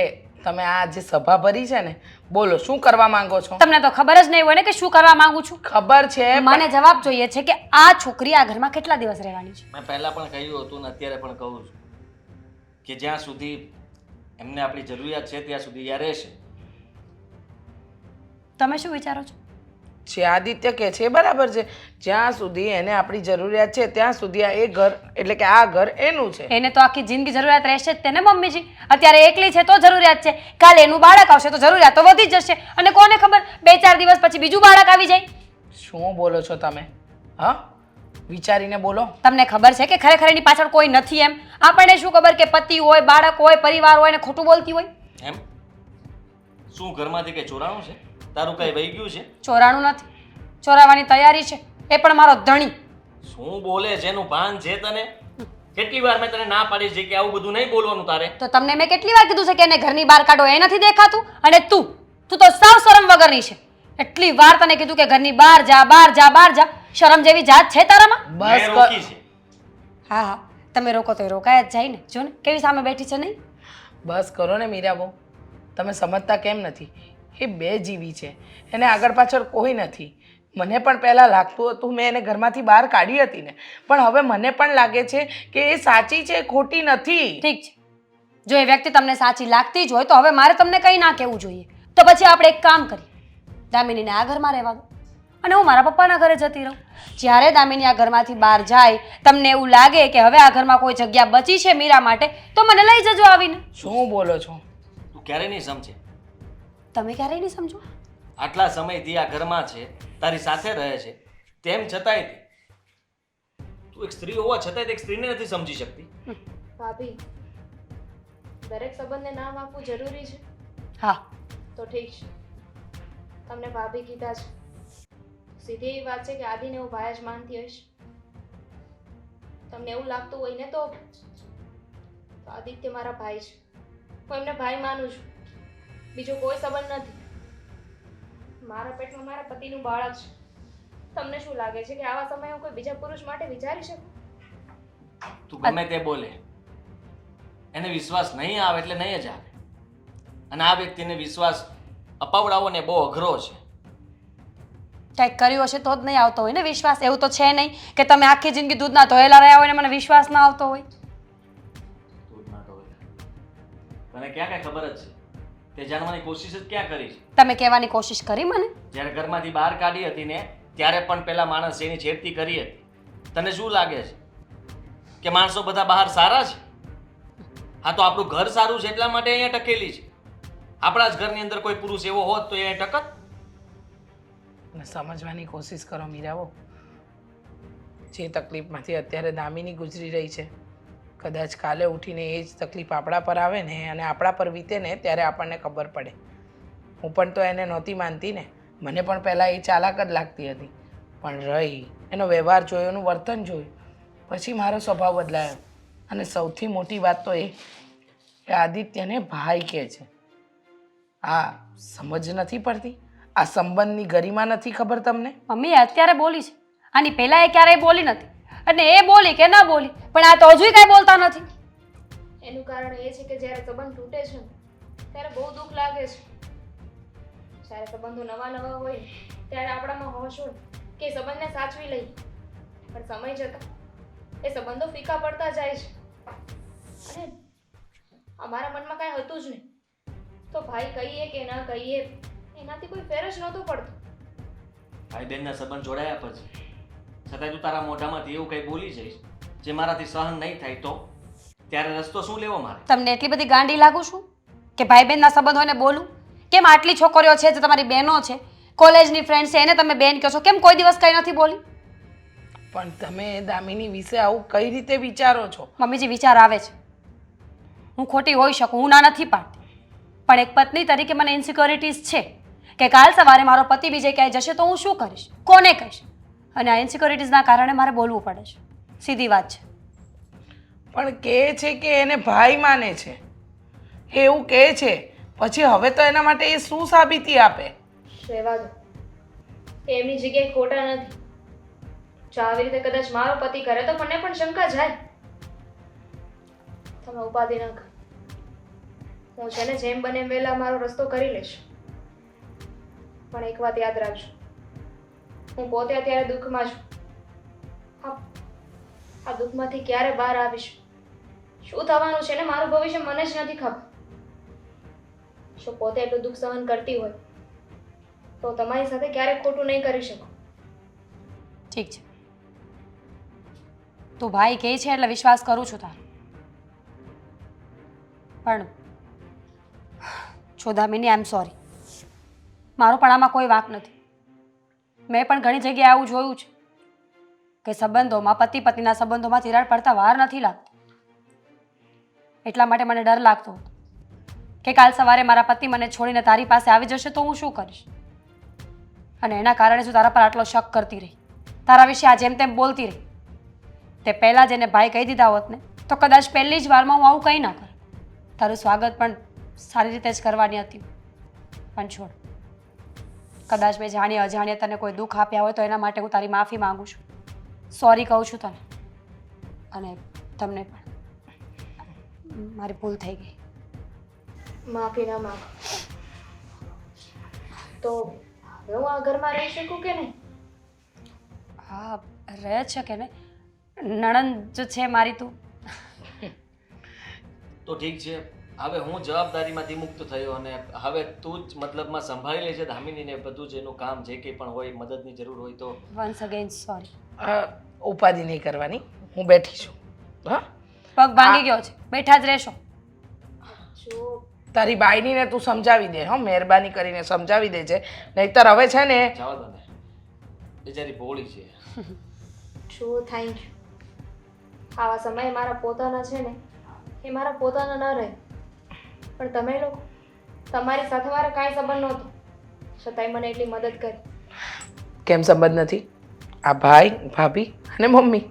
તમે આ જે સભા ભરી છે ને, બોલો શું કરવા માંગો છો? તમને તો ખબર જ નહીં હોય ને કે શું કરવા માંગુ છું. ખબર છે મને જવાબ જોઈએ છે કે આ છોકરી આ ઘરમાં કેટલા દિવસ રહેવાની છે. મેં પહેલાં પણ કહ્યું હતું ને અત્યારે પણ કહું છું કે જ્યાં સુધી એમને આપણી જરૂરિયાત છે ત્યાં સુધી યા રહેશે. તમે શું વિચારો છો? જે આદિત્ય કહે છે એ બરાબર છે. જ્યાં સુધી એને આપણી જરૂરિયાત છે ત્યાં સુધી આ એ ઘર એટલે કે આ ઘર એનું છે. એને તો આખી જિંદગી જરૂરિયાત રહેશે જ તેને મમ્મીજી. અત્યારે એકલી છે તો જરૂરિયાત છે, કાલે એનું બાળક આવશે તો જરૂરિયાત તો વધી જ જશે. અને કોને ખબર 2-4 દિવસ પછી બીજું બાળક આવી જાય. શું બોલો છો તમે? હા, વિચારીને બોલો. તમને ખબર છે કે ખરેખર એની પાછળ કોઈ નથી એમ? આપણને શું ખબર કે પતિ હોય, બાળક હોય, પરિવાર હોય ને ખોટું બોલતી હોય? એમ શું ઘરમાંથી કંઈ ચોરાણું છે? તારું કંઈ વહી ગયું છે? ચોરાણું નથી, ચોરાવાની તૈયારી છે, એ પણ મારો ધણી. શું બોલે છે? એનું ભાન છે તને? કેટલી વાર મેં તને ના પાડી છે કે આવું બધું નહીં બોલવાનું તારે? તો તમને મેં કેટલી વાર કીધું છે કે એને ઘરની બહાર કાઢો, એ નથી દેખાતું? અને તું તો સાવ શરમ વગરની છે. એટલી વાર તને કીધું કે ઘરની બહાર જા, બહાર જા, બહાર જા. શરમ જેવી જાત છે તારામાં? બસ મેં રોકી છે. હા હા, તમે રોકો તો એ રોકાય જ જાય ને. જો ને કેવી સામે બેઠી છે નહીં? બસ કરો ને મીરાબો, તમે સમજતા કેમ નથી? એ બે જીવી છે, એને આગળ પાછળ કોઈ નથી. મને પણ પહેલાં લાગતું હતું મેં એને ઘરમાંથી બહાર કાઢી હતી ને, પણ હવે મને પણ લાગે છે કે એ સાચી છે, ખોટી નથી. ઠીક છે, જો એ વ્યક્તિ તમને સાચી લાગતી જ હોય તો હવે મારે તમને કંઈ ના કહેવું જોઈએ. તો પછી આપણે એક કામ કરીએ, દામિનીને આ ઘરમાં રહેવા દો અને હું મારા પપ્પાના ઘરે જતી રહું. જ્યારે દામિની આ ઘરમાંથી બહાર જાય, તમને એવું લાગે કે હવે આ ઘરમાં કોઈ જગ્યા બચી છે મીરા માટે, તો મને લઈ જજો આવીને. શું બોલો છો? તું ક્યારે નહીં સમજે. તમે ક્યારેય નહીં સમજો. આટલા સમયથી આ ઘરમાં છે, તારી સાથે રહે છે, તેમ છતાંય તું એક સ્ત્રી હોવા છતાંય એક સ્ત્રીને નથી સમજી શકતી. ભાભી, દરેક સંબંધને નામ આપવું જરૂરી છે? હા, તો ઠીક છે, તમને ભાભી કીધા છે. સીધી એવી વાત છે કે આદિને હું ભાઈ જ માનતી હોઈશ. તમને એવું લાગતું હોય ને તો આદિત્ય મારા ભાઈ છે, હું એમને ભાઈ માનું છું. બીજો કોઈ સંબંધ નથી. મારા પેટમાં મારા પતિનું બાળક છે. તમને શું લાગે છે કે આવા સમયે હું કોઈ બીજા પુરુષ માટે વિચારી શકું? તું ગમે તે બોલે, એને વિશ્વાસ નહીં આવે એટલે નહીં જ આવે. અને આ વ્યક્તિને વિશ્વાસ અપાવડાવો ને બહુ અઘરો છે. કંઈક કર્યું હશે તો જ નહીં આવતો હોય ને વિશ્વાસ. એવું તો છે નહીં કે તમે આખી જિંદગી દૂધના ધોયેલા રહ્યા હોય ને મને વિશ્વાસ ના આવતો હોય. તું જ ના તો તને ક્યાં કઈ ખબર જ છે? તે જાણવાની કોશિશ જ ક્યાં કરી છે? તમે કહેવાની કોશિશ કરી મને? જ્યારે ઘરમાંથી બહાર કાઢી હતી ને ત્યારે પણ પેલા માણસ એની છેડતી કરી હતી. તને શું લાગે છે કે માણસો બધા બહાર સારા છે? હા, તો આપણું ઘર સારું છે એટલા માટે અહીંયા ટકેલી છે. આપણા જ ઘરની અંદર કોઈ પુરુષ એવો હોત તો અહીંયા ટકત. અને સમજવાની કોશિશ કરો મીરાઓ. જે તકલીફમાંથી અત્યારે દામિની ગુજરી રહી છે, કદાચ કાલે ઉઠીને એ જ તકલીફ આપણા પર આવે ને અને આપણા પર વીતે ને ત્યારે આપણને ખબર પડે. હું પણ તો એને નહોતી માનતી ને, મને પણ પહેલાં એ ચાલાક જ લાગતી હતી, પણ રહી એનો વ્યવહાર જોયો, એનું વર્તન જોયું, પછી મારો સ્વભાવ બદલાયો. અને સૌથી મોટી વાત તો એ કે આદિત્યને ભાઈ કહે છે. આ સમજ નથી પડતી? આ સંબંધની ગરિમા નથી ખબર તમને? મમ્મી અત્યારે બોલી છે, આની પહેલા એ ક્યારેય બોલી નથી. અને એ બોલી કે ના બોલી, પણ આ તો હજુય કાંઈ બોલતા નથી. એનું કારણ એ છે કે જ્યારે સંબંધ તૂટે છે ને ત્યારે બહુ દુઃખ લાગે છે. જ્યારે સંબંધો નવા નવા હોય ને ત્યારે આપણામાં હોશ હોય કે એ સંબંધને સાચવી લઈએ, પણ સમય જતાં એ સંબંધો ફીકા પડતા જાય છે. અને અમારા મનમાં કાંઈ હતું જ નહીં, તો ભાઈ કહીએ કે ના કહીએ એનાથી કોઈ ફેર જ નહોતું પડતું. ભાઈ બહેનના સંબંધ જોડાયા પછી છતાંય તું તારા મોઢામાંથી એવું કંઈ બોલી જઈશ જે મારાથી સહન નહીં થાય તો ત્યારે રસ્તો શું લેવો મારે? તમને એટલી બધી ગાંડી લાગુ છું કે ભાઈ બહેનના સંબંધ હોય ને બોલું? કેમ આટલી છોકરીઓ છે જે તમારી બહેનો છે, કોલેજની ફ્રેન્ડ છે, એને તમે બેન કહો છો, કેમ કોઈ દિવસ કંઈ નથી બોલી? પણ તમે દામિની વિશે આવું કઈ રીતે વિચારો છો? મમ્મીજી વિચાર આવે છે, હું ખોટી હોઈ શકું, હું ના નથી પાડતી, પણ એક પત્ની તરીકે મને ઇન્સિક્યોરિટીઝ છે કે કાલ સવારે મારો પતિ બીજે ક્યાંય જશે તો હું શું કરીશ, કોને કહીશ? અને આ ઇન્સિક્યોરિટીઝના કારણે મારે બોલવું પડે છે. સીધી વાત છે. પણ કહે છે કે એને ભાઈ માને છે, એવું કહે છે, પછી હવે તો એના માટે એ શું સાબિતી આપે? રહેવા દો, એ એમની જગ્યાએ ખોટા નથી. જો આવી રીતે કદાચ મારો પતિ કરે તો મને પણ શંકા જાય. તમે ઉપાધિ ન કરો, હું છે ને જેમ બને એમ વહેલા મારો રસ્તો કરી લઈશ. પણ એક વાત યાદ રાખજો, હું પોતે અત્યારે દુઃખમાં છું. આ દુઃખમાંથી ક્યારે બહાર આવીશ, શું થવાનું છે ને મારું ભવિષ્ય મને જ નથી ખબર. જો પોતે એટલું દુઃખ સહન કરતી હોય તો તમારી સાથે ક્યારેય ખોટું નહીં કરી શકો. ઠીક છે, તું ભાઈ કહે છે એટલે વિશ્વાસ કરું છું તારો, પણ જો દામિની, આઈ એમ સોરી, મારો પણ આમાં કોઈ વાંક નથી. મેં પણ ઘણી જગ્યાએ આવું જોયું છે કે સંબંધોમાં, પતિ પત્નીના સંબંધોમાં તિરાડ પડતા વાર નથી લાગતી. એટલા માટે મને ડર લાગતો હતો કે કાલ સવારે મારા પતિ મને છોડીને તારી પાસે આવી જશે તો હું શું કરીશ. અને એના કારણે જો તારા પર આટલો શક કરતી રહી, તારા વિશે આ જેમ તેમ બોલતી રહી, તે પહેલાં જ એને ભાઈ કહી દીધા હોત ને તો કદાચ પહેલી જ વારમાં હું આવું કંઈ ના કરું. તારું સ્વાગત પણ સારી રીતે જ કરવાની હતી. પણ છોડ, કદાચ મેં જાણીએ અજાણીએ તને કોઈ દુઃખ આપ્યા હોય તો એના માટે હું તારી માફી માંગુ છું. સોરી કહું છું તને, અને તમને પણ. મારી ભૂલ થઈ ગઈ. માફી ના માંગો તો હવે હું આ ઘરમાં રહી શકું કે નહીં? હા, રહે છે કે ને, નણંદ જ છે મારી તું. તો ઠીક છે, હવે હું જવાબદારીમાંથી મુક્ત થયો અને હવે તું જ મતલબમાં સંભાળી લેજે દામિનીને બધું જ એનું કામ જે કંઈ પણ હોય, મદદની જરૂર હોય તો. Once again sorry. ઉપાધિ નહીં કરવાની, હું બેઠી છું. હા, પગ ભાંગી ગયો છે, બેઠા જ રહેશો. જો તારી બાયનીને તું સમજાવી દે, હો, મહેરબાની કરીને સમજાવી દેજે, નહીતર હવે છે ને. જવા દો ને, બિચારી ભોળી છે. જો થેન્ક યુ. આવા સમયે મારા પોતાના છે ને એ મારા પોતાના ન રહે, પણ તમે લોકો, તમારી સાથે મારા કાંઈ સંબંધ નહોતો, છતાંય મને એટલી મદદ કરી. કેમ સંબંધ નથી? આ ભાઈ, ભાભી અને મમ્મી.